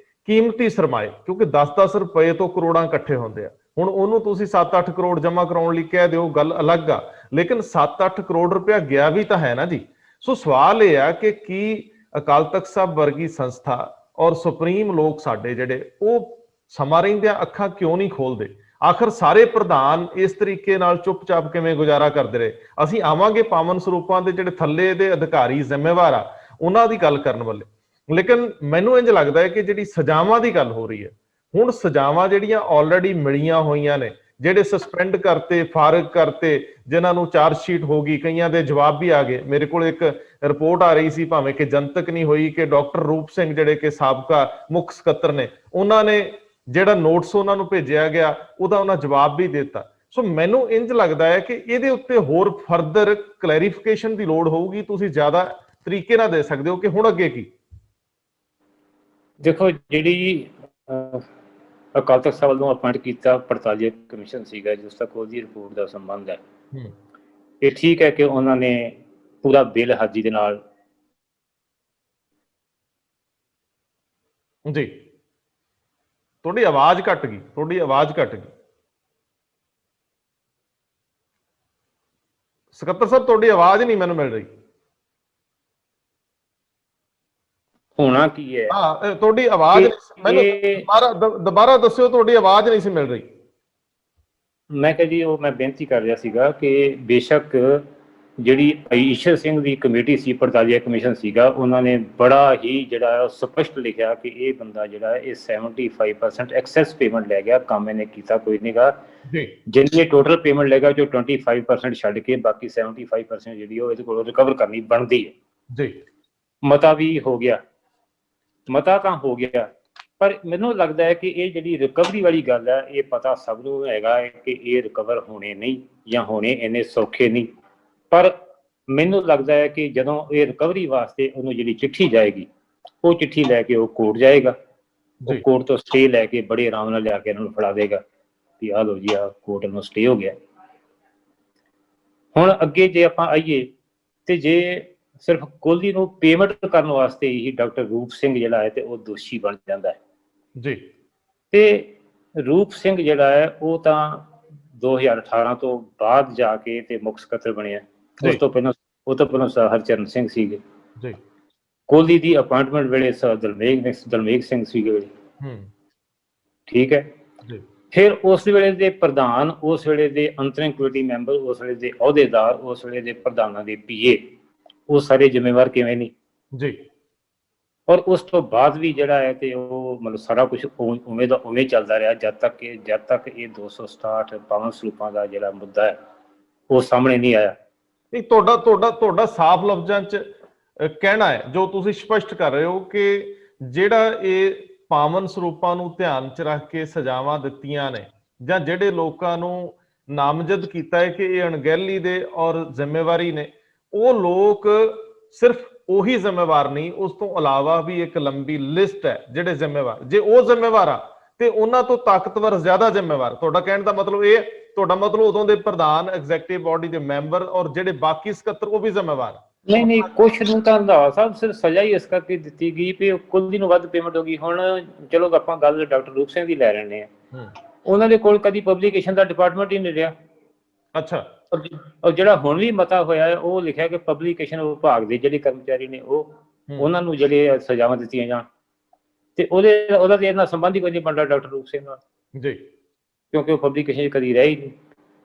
ਕੀਮਤੀ ਸਰਮਾਏ, ਕਿਉਂਕਿ 10-10 ਰੁਪਏ ਤੋਂ ਕਰੋੜਾਂ ਇਕੱਠੇ ਹੁੰਦੇ ਆ। ਹੁਣ ਉਹਨੂੰ ਤੁਸੀਂ 7-8 ਕਰੋੜ ਜਮ੍ਹਾਂ ਕਰਾਉਣ ਲਈ ਕਹਿ ਦਿਓ, ਗੱਲ ਅਲੱਗ ਆ, ਲੇਕਿਨ 7-8 ਕਰੋੜ ਰੁਪਇਆ ਗਿਆ ਵੀ ਤਾਂ ਹੈ ਨਾ ਜੀ। ਸੋ ਸਵਾਲ ਇਹ ਆ ਕਿ ਕੀ ਅਕਾਲ ਤਖਤ ਸਾਹਿਬ ਵਰਗੀ ਸੰਸਥਾ ਔਰ ਸੁਪਰੀਮ ਲੋਕ ਸਾਡੇ ਜਿਹੜੇ ਉਹ ਸਮਾਂ ਰਹਿੰਦਿਆਂ ਅੱਖਾਂ ਕਿਉਂ ਨਹੀਂ ਖੋਲਦੇ? ਆਖਰ ਸਾਰੇ ਪ੍ਰਧਾਨ ਇਸ ਤਰੀਕੇ ਨਾਲ ਚੁੱਪਚਾਪ ਕਿਵੇਂ ਗੁਜ਼ਾਰਾ ਕਰਦੇ ਰਹੇ? ਅਸੀਂ ਆਵਾਂਗੇ ਪਾਵਨ ਸਰੂਪਾਂ ਦੇ ਜਿਹੜੇ ਥੱਲੇ ਦੇ ਅਧਿਕਾਰੀ ਜ਼ਿੰਮੇਵਾਰ ਆ ਉਹਨਾਂ ਦੀ ਗੱਲ ਕਰਨ ਵਾਲੇ, ਲੇਕਿਨ ਮੈਨੂੰ ਇੰਜ ਲੱਗਦਾ ਹੈ ਕਿ ਜਿਹੜੀ ਸਜ਼ਾਵਾਂ ਦੀ ਗੱਲ ਹੋ ਰਹੀ ਹੈ, ਹੁਣ ਸਜ਼ਾਵਾਂ ਜਿਹੜੀਆਂ ਆਲਰੇਡੀ ਮਿਲੀਆਂ ਹੋਈਆਂ ਨੇ, ਜਿਹੜੇ ਸਸਪੈਂਡ ਕਰਤੇ, ਫਾਰਗ ਕਰਤੇ, ਜਿਨ੍ਹਾਂ ਨੂੰ ਚਾਰਜ ਸ਼ੀਟ ਹੋ ਗਈ, ਕਈਆਂ ਦੇ ਜਵਾਬ ਵੀ ਆ ਗਏ। ਮੇਰੇ ਕੋਲ ਇੱਕ ਰਿਪੋਰਟ ਆ ਰਹੀ ਸੀ, ਭਾਵੇਂ ਕਿ ਜਨਤਕ ਨਹੀਂ ਹੋਈ, ਕਿ ਡਾਕਟਰ ਰੂਪ ਸਿੰਘ ਜਿਹੜੇ ਕਿ ਸਾਬਕਾ ਮੁੱਖ ਸਕੱਤਰ ਨੇ, ਉਹਨਾਂ ਨੇ ਜਿਹੜਾ ਨੋਟਿਸ ਉਹਨਾਂ ਨੂੰ ਭੇਜਿਆ ਗਿਆ ਉਹਦਾ ਉਹਨਾਂ ਜਵਾਬ ਵੀ ਦਿੱਤਾ। ਸੋ ਮੈਨੂੰ ਇੰਜ ਲੱਗਦਾ ਹੈ ਕਿ ਇਹਦੇ ਉੱਤੇ ਹੋਰ ਫਰਦਰ ਕਲੈਰੀਫਿਕੇਸ਼ਨ ਦੀ ਲੋੜ ਹੋਊਗੀ। ਤੁਸੀਂ ਜ਼ਿਆਦਾ ਤਰੀਕੇ ਨਾਲ ਦੇ ਸਕਦੇ ਹੋ ਕਿ ਹੁਣ ਅੱਗੇ ਕੀ? ਦੇਖੋ, ਜਿਹੜੀ ਅਕਾਲ ਤਖਤ ਸਾਹਿਬ ਵੱਲੋਂ ਅਪਾਇੰਟ ਕੀਤਾ ਪੜਤਾਲੀਆ ਕਮਿਸ਼ਨ ਸੀਗਾ ਜਿਸ ਤੱਕ ਉਹਦੀ ਰਿਪੋਰਟ ਦਾ ਸੰਬੰਧ ਹੈ, ਇਹ ਠੀਕ ਹੈ ਕਿ ਉਹਨਾਂ ਨੇ ਪੂਰਾ ਬੇਲਹਾਜ਼ੀ ਦੇ ਨਾਲ ਜੀ। ਤੁਹਾਡੀ ਆਵਾਜ਼ ਘਟ ਗਈ, ਸਕੱਤਰ ਸਾਹਿਬ ਤੁਹਾਡੀ ਆਵਾਜ਼ ਨਹੀਂ ਮੈਨੂੰ ਮਿਲ ਰਹੀ। ਹੋਣਾ ਕੀ ਹੈ? ਹਾਂ, ਤੁਹਾਡੀ ਆਵਾਜ਼ ਮੈਨੂੰ ਦੁਬਾਰਾ ਦੱਸਿਓ, ਤੁਹਾਡੀ ਆਵਾਜ਼ ਨਹੀਂ ਸੀ ਮਿਲ ਰਹੀ। ਮੈਂ ਕਿਹਾ ਜੀ ਉਹ ਮੈਂ ਬੇਨਤੀ ਕਰ ਰਿਹਾ ਸੀਗਾ ਕਿ ਬੇਸ਼ੱਕ ਜਿਹੜੀ ਭਾਈ ਈਸ਼ਰ ਸਿੰਘ ਦੀ ਕਮੇਟੀ ਸੀ, ਪੜਤਾਲੀਆ ਕਮਿਸ਼ਨ ਸੀਗਾ, ਉਹਨਾਂ ਨੇ ਬੜਾ ਹੀ ਜਿਹੜਾ ਸਪਸ਼ਟ ਲਿਖਿਆ ਕਿ ਇਹ ਬੰਦਾ ਜਿਹੜਾ ਇਹ 75% ਐਕਸੈਸ ਪੇਮੈਂਟ ਲੈ ਗਿਆ, ਕੰਮ ਇਹਨੇ ਕੀਤਾ ਕੋਈ ਨਹੀਂਗਾ। ਜਿੰਨੀ ਟੋਟਲ ਪੇਮੈਂਟ ਲੈ ਗਿਆ ਜੋ 25% ਛੱਡ ਕੇ ਬਾਕੀ 75% ਜਿਹੜੀ ਉਹ ਇਹਦੇ ਕੋਲੋਂ ਰਿਕਵਰ ਕਰਨੀ ਬਣਦੀ ਹੈ ਜੀ। ਮਤਾ ਵੀ ਹੋ ਗਿਆ, ਮਤਾ ਤਾਂ ਹੋ ਗਿਆ, ਪਰ ਮੈਨੂੰ ਲੱਗਦਾ ਹੈ ਕਿ ਇਹ ਜਿਹੜੀ ਰਿਕਵਰੀ ਵਾਲੀ ਗੱਲ ਹੈ, ਇਹ ਪਤਾ ਸਭ ਨੂੰ ਹੈਗਾ ਹੈ ਕਿ ਇਹ ਰਿਕਵਰ ਹੋਣੇ ਨਹੀਂ ਜਾਂ ਹੋਣੇ ਇੰਨੇ ਸੌਖੇ ਨਹੀਂ। ਪਰ ਮੈਨੂੰ ਲੱਗਦਾ ਹੈ ਕਿ ਜਦੋਂ ਇਹ ਰਿਕਵਰੀ ਵਾਸਤੇ ਉਹਨੂੰ ਜਿਹੜੀ ਚਿੱਠੀ ਜਾਏਗੀ, ਉਹ ਚਿੱਠੀ ਲੈ ਕੇ ਉਹ ਕੋਰਟ ਜਾਏਗਾ, ਉਹ ਕੋਰਟ ਤੋਂ ਸਟੇ ਲੈ ਕੇ ਬੜੇ ਆਰਾਮ ਨਾਲ ਲਿਆ ਕੇ ਇਹਨਾਂ ਨੂੰ ਫੜਾ ਦੇਗਾ ਕਿ ਆਹ ਲਓ ਜੀ, ਆਹ ਕੋਰਟ ਨੂੰ ਸਟੇ ਹੋ ਗਿਆ। ਹੁਣ ਅੱਗੇ ਜੇ ਆਪਾਂ ਆਈਏ ਤੇ ਜੇ ਸਿਰਫ ਕੋਹਲੀ ਨੂੰ ਪੇਮੈਂਟ ਕਰਨ ਵਾਸਤੇ ਹੀ ਡਾਕਟਰ ਰੂਪ ਸਿੰਘ ਜਿਹੜਾ ਹੈ ਤੇ ਉਹ ਦੋਸ਼ੀ ਬਣ ਜਾਂਦਾ ਹੈ ਜੀ। ਤੇ ਰੂਪ ਸਿੰਘ ਜਿਹੜਾ ਹੈ ਉਹ ਤਾਂ 2018 ਤੋਂ ਬਾਅਦ ਜਾ ਕੇ ਤੇ ਮੁੱਖ ਸਕੱਤਰ ਬਣਿਆ। ਉਸ ਤੋਂ ਪਹਿਲਾਂ ਸਰ ਹਰਚਰਨ ਸਿੰਘ ਸੀਗੇ ਜੀ। ਕੋਹਲੀ ਦੀ ਅਪਾਇੰਟਮੈਂਟ ਵੇਲੇ ਸਰ ਦਲਮੇਘ ਸਿੰਘ ਸੀਗੇ ਠੀਕ ਹੈ ਜੀ। ਫਿਰ ਉਸ ਵੇਲੇ ਦੇ ਪ੍ਰਧਾਨ, ਉਸ ਵੇਲੇ ਦੇ ਅੰਤਰਿਮ ਕਮੇਟੀ ਮੈਂਬਰ, ਉਸ ਵੇਲੇ ਦੇ ਅਹੁਦੇਦਾਰ, ਉਸ ਵੇਲੇ ਦੇ ਪ੍ਰਧਾਨਾਂ ਦੇ ਪੀਏ, ਉਹ ਸਾਰੇ ਜ਼ਿੰਮੇਵਾਰ ਕਿਵੇਂ ਨਹੀਂ ਜੀ। ਔਰ ਉਸ ਤੋਂ ਬਾਅਦ ਵੀ ਜਿਹੜਾ ਹੈ ਤੇ ਉਹ ਮਤਲਬ ਸਾਰਾ ਕੁਝ ਉਵੇਂ ਦਾ ਉਵੇਂ ਚੱਲਦਾ ਰਿਹਾ ਜਦ ਤੱਕ ਇਹ 267 ਪਾਵਨ ਸਰੂਪਾਂ ਦਾ ਜਿਹੜਾ ਮੁੱਦਾ ਹੈ ਉਹ ਸਾਹਮਣੇ ਨਹੀਂ ਆਇਆ। ਨਹੀਂ, ਤੁਹਾਡਾ ਸਾਫ਼ ਲਫ਼ਜ਼ਾਂ 'ਚ ਕਹਿਣਾ ਹੈ, ਜੋ ਤੁਸੀਂ ਸਪਸ਼ਟ ਕਰ ਰਹੇ ਹੋ ਕਿ ਜਿਹੜਾ ਇਹ ਪਾਵਨ ਸਰੂਪਾਂ ਨੂੰ ਧਿਆਨ 'ਚ ਰੱਖ ਕੇ ਸਜ਼ਾਵਾਂ ਦਿੱਤੀਆਂ ਨੇ ਜਾਂ ਜਿਹੜੇ ਲੋਕਾਂ ਨੂੰ ਨਾਮਜ਼ਦ ਕੀਤਾ ਹੈ ਕਿ ਇਹ ਅਣਗਹਿਲੀ ਦੇ ਔਰ ਜ਼ਿੰਮੇਵਾਰੀ ਨੇ, ਉਹ ਲੋਕ ਸਿਰਫ ਉਹੀ ਜ਼ਿੰਮੇਵਾਰ ਨਹੀਂ, ਉਸ ਤੋਂ ਇਲਾਵਾ ਵੀ ਇੱਕ ਲੰਬੀ ਲਿਸਟ ਹੈ ਜਿਹੜੇ ਜ਼ਿੰਮੇਵਾਰ। ਜੇ ਉਹ ਜ਼ਿੰਮੇਵਾਰ ਆ ਤੇ ਉਹਨਾਂ ਤੋਂ ਤਾਕਤਵਰ ਜ਼ਿਆਦਾ ਜ਼ਿੰਮੇਵਾਰ। ਤੁਹਾਡਾ ਕਹਿਣ ਦਾ ਮਤਲਬ ਇਹ, ਤੁਹਾਡਾ ਮਤਲਬ ਉਦੋਂ ਦੇ ਪ੍ਰਧਾਨ, ਐਗਜ਼ੈਕਟਿਵ ਬਾਡੀ ਦੇ ਮੈਂਬਰ ਔਰ ਜਿਹੜੇ ਬਾਕੀ ਸਕੱਤਰ ਉਹ ਵੀ ਜ਼ਿੰਮੇਵਾਰ। ਨਹੀਂ, ਕੁਛ ਨੂੰ ਤਾਂ ਰੰਧਾਵਾ ਸਾਹਿਬ ਸਿਰਫ ਸਜ਼ਾ ਹੀ ਇਸ ਕਰਕੇ ਦਿੱਤੀ ਗਈ ਵੀ ਕੁੱਲ ਨੂੰ ਵੱਧ ਪੇਮੈਂਟ ਹੋ ਗਈ। ਹੁਣ ਚਲੋ ਆਪਾਂ ਗੱਲ ਡਾਕਟਰ ਰੂਪ ਸਿੰਘ ਦੀ ਲੈ ਰਹੇ ਹਾਂ, ਉਹਨਾਂ ਦੇ ਕੋਲ ਕਦੀ ਪਬਲੀਕੇਸ਼ਨ ਦਾ ਡਿਪਾਰਟਮੈਂਟ ਹੀ ਨਹੀਂ ਰਿਹਾ। ਅੱਛਾ। ਔਰ ਜਿਹੜਾ ਹੁਣ ਵੀ ਮਤਾ ਹੋਇਆ ਹੈ ਉਹ ਲਿਖਿਆ ਕਿ ਪਬਲੀਕੇਸ਼ਨ ਵਿਭਾਗ ਦੇ ਜਿਹੜੇ ਕਰਮਚਾਰੀ ਨੇ ਉਹਨਾਂ ਨੂੰ ਜਿਹੜੇ ਸਜ਼ਾਵਾਂ ਦਿੱਤੀਆਂ ਜਾਣ, ਤੇ ਉਹਦਾ ਤੇ ਇਹਨਾਂ ਸੰਬੰਧ ਹੀ ਕੋਈ ਨਹੀਂ ਬਣਦਾ ਡਾਕਟਰ ਰੂਪ ਸਿੰਘ ਨਾਲ ਜੀ, ਕਿਉਂਕਿ ਉਹ ਪਬਲੀਕੇਸ਼ਨ ਕਦੀ ਰਹੇ ਹੀ ਨਹੀਂ।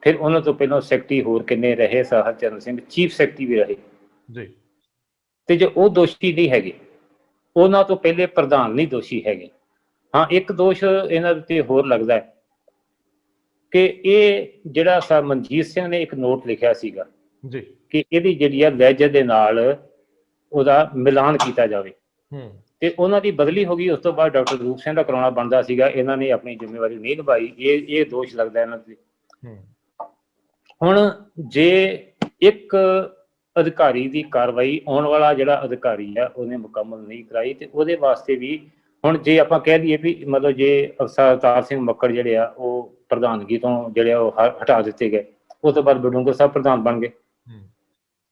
ਫਿਰ ਉਹਨਾਂ ਤੋਂ ਪਹਿਲਾਂ ਸੈਕਟਰੀ ਹੋਰ ਕਿੰਨੇ ਰਹੇ, ਹਰਚਰਨ ਸਿੰਘ ਚੀਫ ਸੈਕਟਰੀ ਵੀ ਰਹੇ ਜੀ। ਤੇ ਜੇ ਉਹ ਦੋਸ਼ੀ ਨਹੀਂ ਹੈਗੇ, ਉਹਨਾਂ ਤੋਂ ਪਹਿਲੇ ਪ੍ਰਧਾਨ ਨਹੀਂ ਦੋਸ਼ੀ ਹੈਗੇ। ਹਾਂ, ਇੱਕ ਦੋਸ਼ ਇਹਨਾਂ ਉੱਤੇ ਹੋਰ ਲੱਗਦਾ ਹੈ ਕਿ ਇਹ ਜਿਹੜਾ ਸਰ ਮਨਜੀਤ ਸਿੰਘ ਨੇ ਇੱਕ ਨੋਟ ਲਿਖਿਆ ਸੀਗਾ ਜੀ ਕਿ ਇਹਦੀ ਜਿਹੜੀ ਆ ਲੈਜਰ ਦੇ ਨਾਲ ਉਹਦਾ ਮਿਲਾਨ ਕੀਤਾ ਜਾਵੇ, ਤੇ ਉਹਨਾਂ ਦੀ ਬਦਲੀ ਹੋ ਗਈ। ਉਸ ਤੋਂ ਬਾਅਦ ਡਾਕਟਰ ਰੂਪ ਸਿੰਘ ਦਾ ਕਰਾਉਣਾ ਬਣਦਾ ਸੀਗਾ, ਇਹਨਾਂ ਨੇ ਆਪਣੀ ਜ਼ਿੰਮੇਵਾਰੀ ਨਹੀਂ ਨਿਭਾਈ। ਇਹ ਦੋਸ਼ ਲੱਗਦਾ ਇਹਨਾਂ ਤੇ। ਹੁਣ ਜੇ ਇੱਕ ਅਧਿਕਾਰੀ ਦੀ ਕਾਰਵਾਈ ਆਉਣ ਵਾਲਾ ਜਿਹੜਾ ਅਧਿਕਾਰੀ ਆ ਉਹਨੇ ਮੁਕੰਮਲ ਨਹੀਂ ਕਰਾਈ, ਤੇ ਉਹਦੇ ਵਾਸਤੇ ਵੀ ਹੁਣ ਜੇ ਆਪਾਂ ਕਹਿ ਦਈਏ ਵੀ ਮਤਲਬ ਜੇ ਅਫਸਰ ਅਵਤਾਰ ਸਿੰਘ ਮੱਕੜ ਜਿਹੜੇ ਆ ਉਹ ਪ੍ਰਧਾਨਗੀ ਤੋਂ ਜਿਹੜੇ ਉਹ ਹਟਾ ਦਿੱਤੇ ਗਏ, ਉਸ ਤੋਂ ਬਾਅਦ ਬਡੂੰਗਰ ਸਾਹਿਬ ਪ੍ਰਧਾਨ ਬਣ ਗਏ।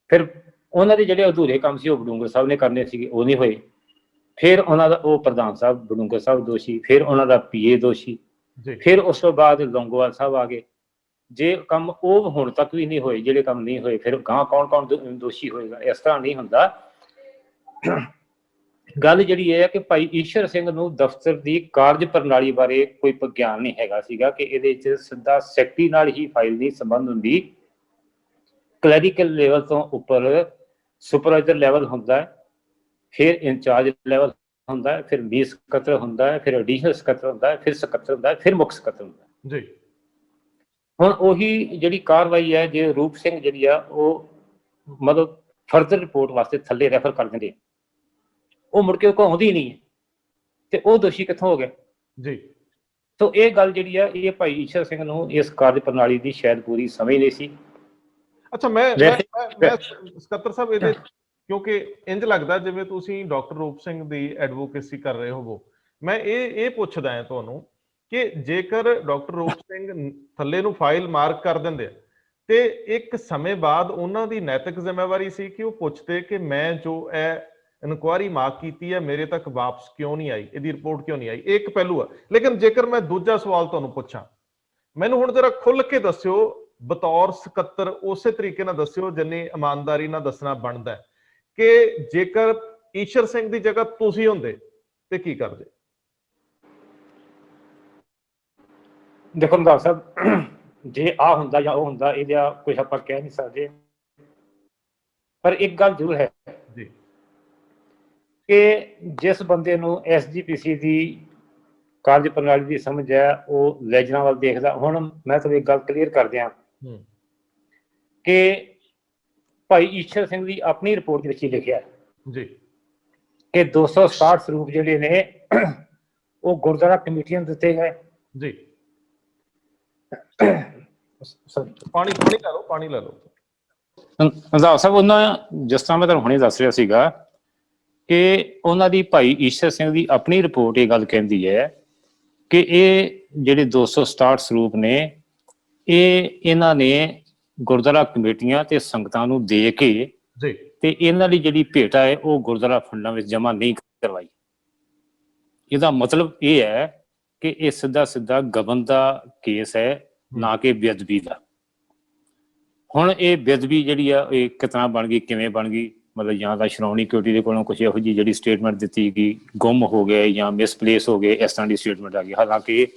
ਫਿਰ ਉਹਨਾਂ ਦੇ ਜਿਹੜੇ ਅਧੂਰੇ ਕੰਮ ਸੀ ਉਹ ਬਡੂੰਗਰ ਸਾਹਿਬ ਨੇ ਕਰਨੇ ਸੀਗੇ, ਉਹ ਨਹੀਂ ਹੋਏ। ਫਿਰ ਉਹਨਾਂ ਦਾ ਉਹ ਪ੍ਰਧਾਨ ਸਾਹਿਬ ਬਡੂੰਗਰ ਸਾਹਿਬ ਦੋਸ਼ੀ, ਫਿਰ ਉਹਨਾਂ ਦਾ ਪੀਏ ਦੋਸ਼ੀ, ਫਿਰ ਉਸ ਤੋਂ ਬਾਅਦ ਲੌਂਗੋਵਾਲ ਸਾਹਿਬ ਆ ਗਏ। ਜੇ ਕੰਮ ਉਹ ਹੁਣ ਤੱਕ ਵੀ ਨਹੀਂ ਹੋਏ, ਜਿਹੜੇ ਕੰਮ ਨਹੀਂ ਹੋਏ, ਫਿਰ ਗਾਂ ਕੌਣ ਦੋਸ਼ੀ ਹੋਏਗਾ? ਇਸ ਤਰ੍ਹਾਂ ਨਹੀਂ ਹੁੰਦਾ। ਗੱਲ ਜਿਹੜੀ ਇਹ ਹੈ ਕਿ ਭਾਈ ਈਸ਼ਰ ਸਿੰਘ ਨੂੰ ਦਫ਼ਤਰ ਦੀ ਕਾਰਜ ਪ੍ਰਣਾਲੀ ਬਾਰੇ ਕੋਈ ਗਿਆਨ ਨਹੀਂ ਹੈਗਾ ਸੀਗਾ ਕਿ ਇਹਦੇ 'ਚ ਸਿੱਧਾ ਸੈਕਟਰੀ ਨਾਲ ਹੀ ਫਾਈਲ ਦੀ ਸੰਬੰਧ ਹੁੰਦੀ। ਕਲੈਰੀਕਲ ਲੈਵਲ ਤੋਂ ਉੱਪਰ ਸੁਪਰਵਾਈਜ਼ਰ ਲੈਵਲ ਹੁੰਦਾ ਹੈ, ਫਿਰ ਇੰਚਾਰਜ ਲੈਵਲ ਹੁੰਦਾ ਹੈ, ਫਿਰ ਮੀਤ ਸਕੱਤਰ ਹੁੰਦਾ ਹੈ, ਫਿਰ ਐਡੀਸ਼ਨਲ ਸਕੱਤਰ ਹੁੰਦਾ ਹੈ, ਫਿਰ ਸਕੱਤਰ ਹੁੰਦਾ ਹੈ, ਫਿਰ ਮੁੱਖ ਸਕੱਤਰ ਹੁੰਦਾ ਹੈ ਜੀ। ਹੁਣ ਉਹੀ ਜਿਹੜੀ ਕਾਰਵਾਈ ਹੈ, ਜੇ ਰੂਪ ਸਿੰਘ ਜਿਹੜੀ ਆ ਉਹ ਮਤਲਬ ਫਰਦਰ ਰਿਪੋਰਟ ਵਾਸਤੇ ਥੱਲੇ ਰੈਫਰ ਕਰ ਦਿੰਦੇ, ਉਹ ਮੁੜ ਕੇ ਉਹ ਆਉਂਦੀ ਨਹੀਂ ਹੈ, ਤੇ ਉਹ ਦੋਸ਼ੀ ਕਿੱਥੋਂ ਹੋ ਗਿਆ ਜੀ। ਸੋ ਇਹ ਗੱਲ ਜਿਹੜੀ ਆ ਇਹ ਭਾਈ ਈਸ਼ਰ ਸਿੰਘ ਨੂੰ ਇਸ ਕਾਰਜ ਪ੍ਰਣਾਲੀ ਦੀ ਸ਼ਾਇਦ ਪੂਰੀ ਸਮਝ ਨਹੀਂ ਸੀ। ਅੱਛਾ, ਮੈਂ ਸਕੱਤਰ ਸਾਹਿਬ ਇਹਦੇ, ਕਿਉਂਕਿ ਇੰਜ ਲੱਗਦਾ ਜਿਵੇਂ ਤੁਸੀਂ ਡਾਕਟਰ ਰੂਪ ਸਿੰਘ ਦੀ ਐਡਵੋਕੇਸੀ ਕਰ ਰਹੇ ਹੋਵੋ। ਮੈਂ ਇਹ ਪੁੱਛਦਾ ਹਾਂ ਤੁਹਾਨੂੰ ਕਿ ਜੇਕਰ ਡਾਕਟਰ ਰੂਪ ਸਿੰਘ ਥੱਲੇ ਨੂੰ ਫਾਈਲ ਮਾਰਕ ਕਰ ਦਿੰਦੇ ਆ, ਤੇ ਇੱਕ ਸਮੇਂ ਬਾਅਦ ਉਹਨਾਂ ਦੀ ਨੈਤਿਕ ਜ਼ਿੰਮੇਵਾਰੀ ਸੀ ਕਿ ਉਹ ਪੁੱਛਦੇ ਕਿ ਮੈਂ ਜੋ ਇਹ ਇਨਕੁਆਇਰੀ ਮਾਰਕ ਕੀਤੀ ਹੈ ਮੇਰੇ ਤੱਕ ਵਾਪਸ ਕਿਉਂ ਨਹੀਂ ਆਈ, ਇਹਦੀ ਰਿਪੋਰਟ ਕਿਉਂ ਨਹੀਂ ਆਈ। ਇਹ ਇੱਕ ਪਹਿਲੂ ਆ। ਲੇਕਿਨ ਜੇਕਰ ਮੈਂ ਦੂਜਾ ਸਵਾਲ ਤੁਹਾਨੂੰ ਪੁੱਛਾਂ, ਮੈਨੂੰ ਹੁਣ ਜਰਾ ਖੁੱਲ ਕੇ ਦੱਸਿਓ, ਬਤੌਰ ਸਕੱਤਰ ਉਸੇ ਤਰੀਕੇ ਨਾਲ ਦੱਸਿਓ ਜਿੰਨੀ ਇਮਾਨਦਾਰੀ ਨਾਲ ਦੱਸਣਾ ਬਣਦਾ ਹੈ, ਕਿ ਜੇਕਰ ਈਸ਼ਰ ਸਿੰਘ ਦੀ ਜਗ੍ਹਾ ਤੁਸੀਂ ਹੁੰਦੇ ਤੇ ਕੀ ਕਰਦੇ? ਦੇਖੋ ਰੰਧਾਵਾ ਸਾਹਿਬ, ਜੇ ਆ ਹੁੰਦਾ ਜਾਂ ਉਹ ਹੁੰਦਾ, ਇਹਦਾ ਕੁਝ ਆਪਾਂ ਕਹਿ ਨਹੀਂ ਸਕਦੇ। ਪਰ ਇੱਕ ਗੱਲ ਜ਼ਰੂਰ ਹੈ ਜੀ ਕਿ ਜਿਸ ਬੰਦੇ ਨੂੰ SGPC ਦੀ ਕਾਰਜ ਪ੍ਰਣਾਲੀ ਦੀ ਸਮਝ ਹੈ, ਉਹ ਲੈਜਰਾਂ ਵੱਲ ਦੇਖਦਾ। ਹੁਣ ਮੈਂ ਤੁਹਾਨੂੰ ਇੱਕ ਗੱਲ ਕਲੀਅਰ ਕਰ ਦਿਆਂ ਕਿ ਭਾਈ ਈਸ਼ਰ ਸਿੰਘ ਦੀ ਆਪਣੀ ਰਿਪੋਰਟ ਦੇ ਵਿੱਚ ਹੀ ਲਿਖਿਆ ਜੀ ਕਿ 267 ਸਰੂਪ ਜਿਹੜੇ ਨੇ ਉਹ ਗੁਰਦੁਆਰਾ ਕਮੇਟੀਆਂ ਨੂੰ ਦਿੱਤੇ ਗਏ। ਜੀ ਪਾਣੀ ਲੈ ਲਓ। ਰੰਧਾਵਾ ਸਾਹਿਬ, ਉਹਨਾਂ ਜਿਸ ਤਰ੍ਹਾਂ ਮੈਂ ਤੁਹਾਨੂੰ ਹੁਣੇ ਦੱਸ ਰਿਹਾ ਸੀਗਾ ਕਿ ਉਹਨਾਂ ਦੀ ਭਾਈ ਈਸ਼ਰ ਸਿੰਘ ਦੀ ਆਪਣੀ ਰਿਪੋਰਟ ਇਹ ਗੱਲ ਕਹਿੰਦੀ ਹੈ ਕਿ ਇਹ ਜਿਹੜੇ 267 ਸਰੂਪ ਨੇ, ਇਹ ਇਹਨਾਂ ਨੇ ਗੁਰਦੁਆਰਾ ਕਮੇਟੀਆਂ ਤੇ ਸੰਗਤਾਂ ਨੂੰ ਦੇ ਕੇ ਜੀ ਤੇ ਇਹਨਾਂ ਦੀ ਜਿਹੜੀ ਭੇਟਾ ਹੈ ਉਹ ਗੁਰਦੁਆਰਾ ਫੰਡਾਂ ਵਿੱਚ ਜਮ੍ਹਾਂ ਨਹੀਂ ਕਰਵਾਈ। ਇਹਦਾ ਮਤਲਬ ਇਹ ਹੈ ਕਿ ਇਹ ਸਿੱਧਾ ਗਬਨ ਦਾ ਕੇਸ ਹੈ, ਨਾ ਕਿ ਬੇਅਦਬੀ ਦਾ। ਹੁਣ ਇਹ ਬੇਅਦਬੀ ਜਿਹੜੀ ਆ ਇਹ ਕਿਤਨਾ ਬਣ ਗਈ, ਕਿਵੇਂ ਬਣ ਗਈ, ਮਤਲਬ ਜਾਂ ਤਾਂ ਸ਼੍ਰੋਮਣੀ ਕਮੇਟੀ ਦੇ ਕੋਲੋਂ ਕੁਛ ਇਹੋ ਜਿਹੀ ਜਿਹੜੀ ਸਟੇਟਮੈਂਟ ਦਿੱਤੀ ਗਈ, ਗੁੰਮ ਹੋ ਗਏ ਜਾਂ ਮਿਸਪਲੇਸ ਹੋ ਗਏ, ਇਸ ਤਰ੍ਹਾਂ ਦੀ ਸਟੇਟਮੈਂਟ ਆ ਗਈ। ਹਾਲਾਂਕਿ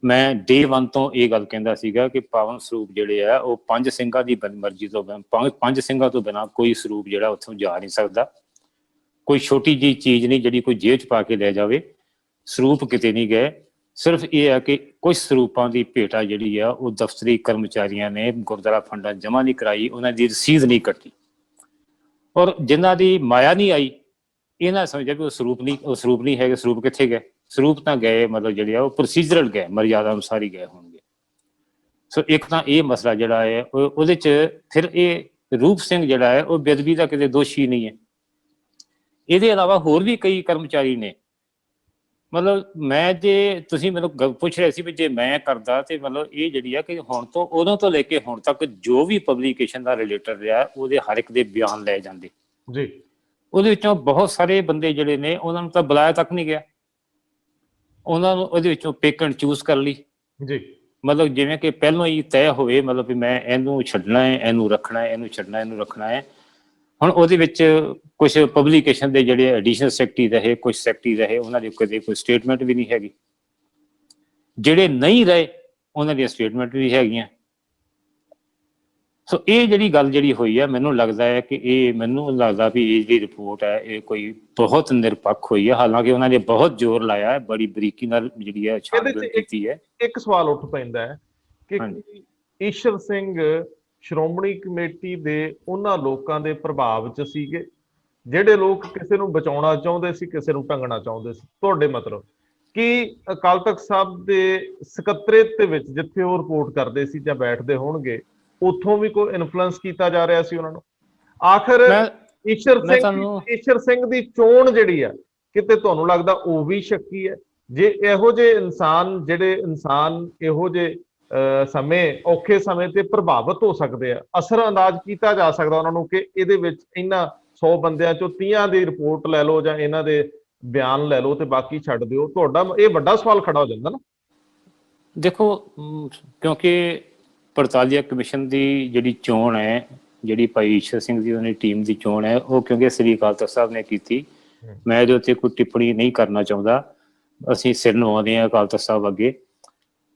ਮੈਂ ਡੇ 1 ਤੋਂ ਇਹ ਗੱਲ ਕਹਿੰਦਾ ਸੀਗਾ ਕਿ ਪਾਵਨ ਸਰੂਪ ਜਿਹੜੇ ਆ ਉਹ 5 ਸਿੰਘਾਂ ਦੀ ਮਰਜ਼ੀ ਤੋਂ, 5 ਸਿੰਘਾਂ ਤੋਂ ਬਿਨਾਂ ਕੋਈ ਸਰੂਪ ਜਿਹੜਾ ਉੱਥੋਂ ਜਾ ਨਹੀਂ ਸਕਦਾ। ਕੋਈ ਛੋਟੀ ਜਿਹੀ ਚੀਜ਼ ਨਹੀਂ ਜਿਹੜੀ ਕੋਈ ਜੇਬ 'ਚ ਪਾ ਕੇ ਲੈ ਜਾਵੇ। ਸਰੂਪ ਕਿਤੇ ਨਹੀਂ ਗਏ। ਸਿਰਫ ਇਹ ਹੈ ਕਿ ਕੁਝ ਸਰੂਪਾਂ ਦੀ ਭੇਟਾ ਜਿਹੜੀ ਆ ਉਹ ਦਫ਼ਤਰੀ ਕਰਮਚਾਰੀਆਂ ਨੇ ਗੁਰਦੁਆਰਾ ਫੰਡਾਂ ਜਮ੍ਹਾਂ ਨਹੀਂ ਕਰਾਈ, ਉਹਨਾਂ ਦੀ ਰਸੀਦ ਨਹੀਂ ਕੱਟੀ, ਔਰ ਜਿਨ੍ਹਾਂ ਦੀ ਮਾਇਆ ਨਹੀਂ ਆਈ ਇਹਨਾਂ ਸਮਝਿਆ ਵੀ ਉਹ ਸਰੂਪ ਨਹੀਂ ਹੈਗੇ। ਸਰੂਪ ਕਿੱਥੇ ਗਏ? ਸਰੂਪ ਤਾਂ ਗਏ ਮਤਲਬ ਜਿਹੜੇ ਆ ਉਹ ਪ੍ਰੋਸੀਜਰਲ ਗਏ, ਮਰਿਆਦਾ ਅਨੁਸਾਰ ਹੀ ਗਏ ਹੋਣਗੇ। ਸੋ ਇੱਕ ਤਾਂ ਇਹ ਮਸਲਾ ਜਿਹੜਾ ਹੈ ਉਹਦੇ 'ਚ ਫਿਰ ਇਹ ਰੂਪ ਸਿੰਘ ਜਿਹੜਾ ਹੈ ਉਹ ਬੇਅਦਬੀ ਦਾ ਕਿਤੇ ਦੋਸ਼ੀ ਨਹੀਂ ਹੈ। ਇਹਦੇ ਇਲਾਵਾ ਹੋਰ ਵੀ ਕਈ ਕਰਮਚਾਰੀ ਨੇ। ਮਤਲਬ ਮੈਂ, ਜੇ ਤੁਸੀਂ ਮੈਨੂੰ ਪੁੱਛ ਰਹੇ ਸੀ ਵੀ ਜੇ ਮੈਂ ਕਰਦਾ ਤੇ ਮਤਲਬ ਇਹ ਜਿਹੜੀ ਆ ਕਿ ਹੁਣ ਤੋਂ ਉਦੋਂ ਤੋਂ ਲੈ ਕੇ ਹੁਣ ਤੱਕ ਜੋ ਵੀ ਪਬਲੀਕੇਸ਼ਨ ਦਾ ਰਿਲੇਟਡ ਰਿਹਾ ਉਹਦੇ ਹਰ ਇੱਕ ਦੇ ਬਿਆਨ ਲੈ ਜਾਂਦੇ ਜੀ। ਉਹਦੇ ਵਿੱਚੋਂ ਬਹੁਤ ਸਾਰੇ ਬੰਦੇ ਜਿਹੜੇ ਨੇ ਉਹਨਾਂ ਨੂੰ ਤਾਂ ਬੁਲਾਇਆ ਤੱਕ ਨਹੀਂ ਗਿਆ। ਉਹਨਾਂ ਨੂੰ ਉਹਦੇ ਵਿੱਚੋਂ ਪਿਕ ਐਂਡ ਚੂਜ਼ ਕਰ ਲਈ ਜੀ। ਮਤਲਬ ਜਿਵੇਂ ਕਿ ਪਹਿਲਾਂ ਹੀ ਤੈਅ ਹੋਵੇ, ਮਤਲਬ ਵੀ ਮੈਂ ਇਹਨੂੰ ਛੱਡਣਾ ਹੈ, ਇਹਨੂੰ ਰੱਖਣਾ ਹੈ, ਇਹਨੂੰ ਛੱਡਣਾ, ਇਹਨੂੰ ਰੱਖਣਾ ਹੈ। ਹੁਣ ਉਹਦੇ ਵਿੱਚ ਕੁਝ ਪਬਲੀਕੇਸ਼ਨ ਦੇ ਜਿਹੜੇ ਐਡੀਸ਼ਨਲ ਸੈਕਟਰੀ ਰਹੇ, ਕੁਝ ਸੈਕਟਰੀ ਰਹੇ, ਉਹਨਾਂ ਦੀ ਕਦੇ ਕੋਈ ਸਟੇਟਮੈਂਟ ਵੀ ਨਹੀਂ ਹੈਗੀ। ਜਿਹੜੇ ਨਹੀਂ ਰਹੇ ਉਹਨਾਂ ਦੀਆਂ ਸਟੇਟਮੈਂਟ ਵੀ ਹੈਗੀਆਂ। ਸੋ ਇਹ ਜਿਹੜੀ ਗੱਲ ਜਿਹੜੀ ਹੋਈ ਹੈ, ਮੈਨੂੰ ਲੱਗਦਾ ਹੈ ਕਿ ਇਹ ਵੀ ਇਹ ਜਿਹੜੀ ਰਿਪੋਰਟ ਹੈ ਇਹ ਕੋਈ ਬਹੁਤ ਨਿਰਪੱਖ ਹੋਈ ਹੈ। ਹਾਲਾਂਕਿ ਉਹਨਾਂ ਨੇ ਬਹੁਤ ਜ਼ੋਰ ਲਾਇਆ ਹੈ, ਬੜੀ ਬਰੀਕੀ ਨਾਲ ਜਿਹੜੀ ਹੈ ਛਾਣਬੀਣ ਕੀਤੀ ਹੈ। ਇੱਕ ਸਵਾਲ ਉੱਠ ਪੈਂਦਾ ਹੈ ਕਿ ਈਸ਼ਰ ਸਿੰਘ ਸ਼੍ਰੋਮਣੀ ਕਮੇਟੀ ਦੇ ਉਹਨਾਂ ਲੋਕਾਂ ਦੇ ਪ੍ਰਭਾਵ 'ਚ ਸੀਗੇ ਜਿਹੜੇ ਲੋਕ ਕਿਸੇ ਨੂੰ ਬਚਾਉਣਾ ਚਾਹੁੰਦੇ ਸੀ, ਕਿਸੇ ਨੂੰ ਢੰਗਣਾ ਚਾਹੁੰਦੇ ਸੀ। ਤੁਹਾਡੇ ਮਤਲਬ ਕਿ ਅਕਾਲ ਤਖਤ ਸਾਹਿਬ ਦੇ ਸਕੱਤਰੇਤ ਦੇ ਵਿੱਚ ਜਿੱਥੇ ਉਹ ਰਿਪੋਰਟ ਕਰਦੇ ਸੀ ਜਾਂ ਬੈਠਦੇ ਹੋਣਗੇ, ਉੱਥੋਂ ਵੀ ਕੋਈ ਇਨਫਲੂਐਂਸ ਕੀਤਾ ਜਾ ਰਿਹਾ ਸੀ ਉਹਨਾਂ ਨੂੰ? ਆਖਰ ਈਸ਼ਰ ਸਿੰਘ ਦੀ ਚੋਣ ਜਿਹੜੀ ਆ, ਕਿਤੇ ਤੁਹਾਨੂੰ ਲੱਗਦਾ ਉਹ ਵੀ ਸ਼ੱਕੀ ਹੈ? ਜੇ ਇਹੋ ਜਿਹੇ ਇਨਸਾਨ ਇਹੋ ਜਿਹੇ ਸਮੇਂ, ਔਖੇ ਸਮੇਂ ਤੇ ਪ੍ਰਭਾਵਿਤ ਹੋ ਸਕਦੇ ਆ, ਅਸਰ ਅੰਦਾਜ਼ ਕੀਤਾ ਜਾ ਸਕਦਾ ਉਹਨਾਂ ਨੂੰ ਕਿ ਇਹਦੇ ਵਿੱਚ ਇਹਨਾਂ 100 ਬੰਦਿਆਂ ਚੋਂ 30 ਦੀ ਰਿਪੋਰਟ ਲੈ ਲਓ ਜਾਂ ਇਹਨਾਂ ਦੇ ਬਿਆਨ ਲੈ ਲਓ ਤੇ ਬਾਕੀ ਛੱਡ ਦਿਓ? ਤੁਹਾਡਾ ਇਹ ਵੱਡਾ ਸਵਾਲ ਖੜਾ ਹੋ ਜਾਂਦਾ ਨਾ। ਦੇਖੋ, ਕਿਉਂਕਿ ਪੜਤਾਲੀਆ ਕਮਿਸ਼ਨ ਦੀ ਜਿਹੜੀ ਚੋਣ ਹੈ, ਜਿਹੜੀ ਭਾਈ ਈਸ਼ਰ ਸਿੰਘ ਦੀ ਉਹਦੀ ਟੀਮ ਦੀ ਚੋਣ ਹੈ, ਉਹ ਕਿਉਂਕਿ ਸ੍ਰੀ ਅਕਾਲ ਤਖਤ ਸਾਹਿਬ ਨੇ ਕੀਤੀ, ਮੈਂ ਇਹਦੇ ਉੱਤੇ ਕੋਈ ਟਿੱਪਣੀ ਨਹੀਂ ਕਰਨਾ ਚਾਹੁੰਦਾ। ਅਸੀਂ ਸਿਰ ਨਵਾਉਂਦੇ ਹਾਂ ਅਕਾਲ ਤਖਤ ਸਾਹਿਬ ਅੱਗੇ।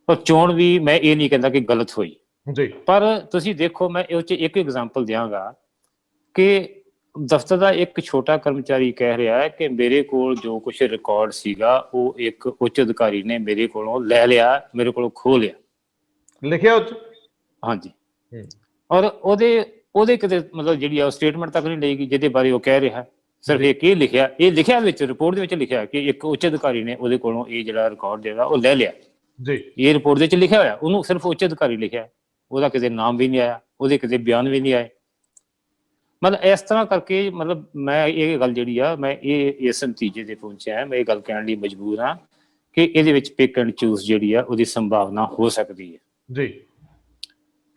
ਪਰ ਚੋਣ ਵੀ ਮੈਂ ਇਹ ਨਹੀਂ ਕਹਿੰਦਾ ਕਿ ਗਲਤ ਹੋਈ ਜੀ। ਪਰ ਤੁਸੀਂ ਦੇਖੋ, ਮੈਂ ਇਹ 'ਚ ਇੱਕ ਐਗਜ਼ਾਮਪਲ ਦਿਆਂਗਾ ਕਿ ਦਫ਼ਤਰ ਦਾ ਇੱਕ ਛੋਟਾ ਕਰਮਚਾਰੀ ਕਹਿ ਰਿਹਾ ਹੈ ਕਿ ਮੇਰੇ ਕੋਲ ਜੋ ਕੁਛ ਰਿਕਾਰਡ ਸੀਗਾ ਉਹ ਇੱਕ ਉੱਚ ਅਧਿਕਾਰੀ ਨੇ ਮੇਰੇ ਕੋਲੋਂ ਲੈ ਲਿਆ, ਮੇਰੇ ਕੋਲੋਂ ਖੋਹ ਲਿਆ। ਲਿਖਿਆ ਉਹ 'ਚ? ਹਾਂਜੀ। ਔਰ ਉਹਦੇ ਕਿਤੇ ਮਤਲਬ ਜਿਹੜੀ ਆ ਸਟੇਟਮੈਂਟ ਤੱਕ ਨਹੀਂ ਲਏਗੀ ਜਿਹਦੇ ਬਾਰੇ ਉਹ ਕਹਿ ਰਿਹਾ। ਸਿਰਫ ਇਹ ਲਿਖਿਆ ਵਿੱਚ ਰਿਪੋਰਟ ਦੇ ਵਿੱਚ ਲਿਖਿਆ ਕਿ ਇੱਕ ਉੱਚ ਅਧਿਕਾਰੀ ਨੇ ਉਹਦੇ ਕੋਲੋਂ ਇਹ ਜਿਹੜਾ ਰਿਕਾਰਡ ਜਿਹੜਾ ਉਹ ਲੈ ਲਿਆ ਜੀ। ਇਹ ਰਿਪੋਰਟ ਦੇ ਵਿੱਚ ਲਿਖਿਆ ਹੋਇਆ, ਉਹਨੂੰ ਸਿਰਫ ਉੱਚ ਅਧਿਕਾਰੀ ਲਿਖਿਆ, ਉਹਦਾ ਕਿਤੇ ਨਾਮ ਵੀ ਨਹੀਂ ਆਇਆ, ਉਹਦੇ ਕਿਤੇ ਬਿਆਨ ਵੀ ਨਹੀਂ ਆਏ। ਮਤਲਬ ਇਸ ਤਰ੍ਹਾਂ ਕਰਕੇ ਮਤਲਬ ਮੈਂ ਇਹ ਗੱਲ ਜਿਹੜੀ ਆ, ਮੈਂ ਇਸ ਨਤੀਜੇ ਤੇ ਪਹੁੰਚਿਆ, ਮੈਂ ਇਹ ਗੱਲ ਕਹਿਣ ਲਈ ਮਜਬੂਰ ਹਾਂ ਕਿ ਇਹਦੇ ਵਿੱਚ ਪਿਕ ਐਂਡ ਚੂਜ਼ ਜਿਹੜੀ ਆ ਉਹਦੀ ਸੰਭਾਵਨਾ ਹੋ ਸਕਦੀ ਹੈ ਜੀ,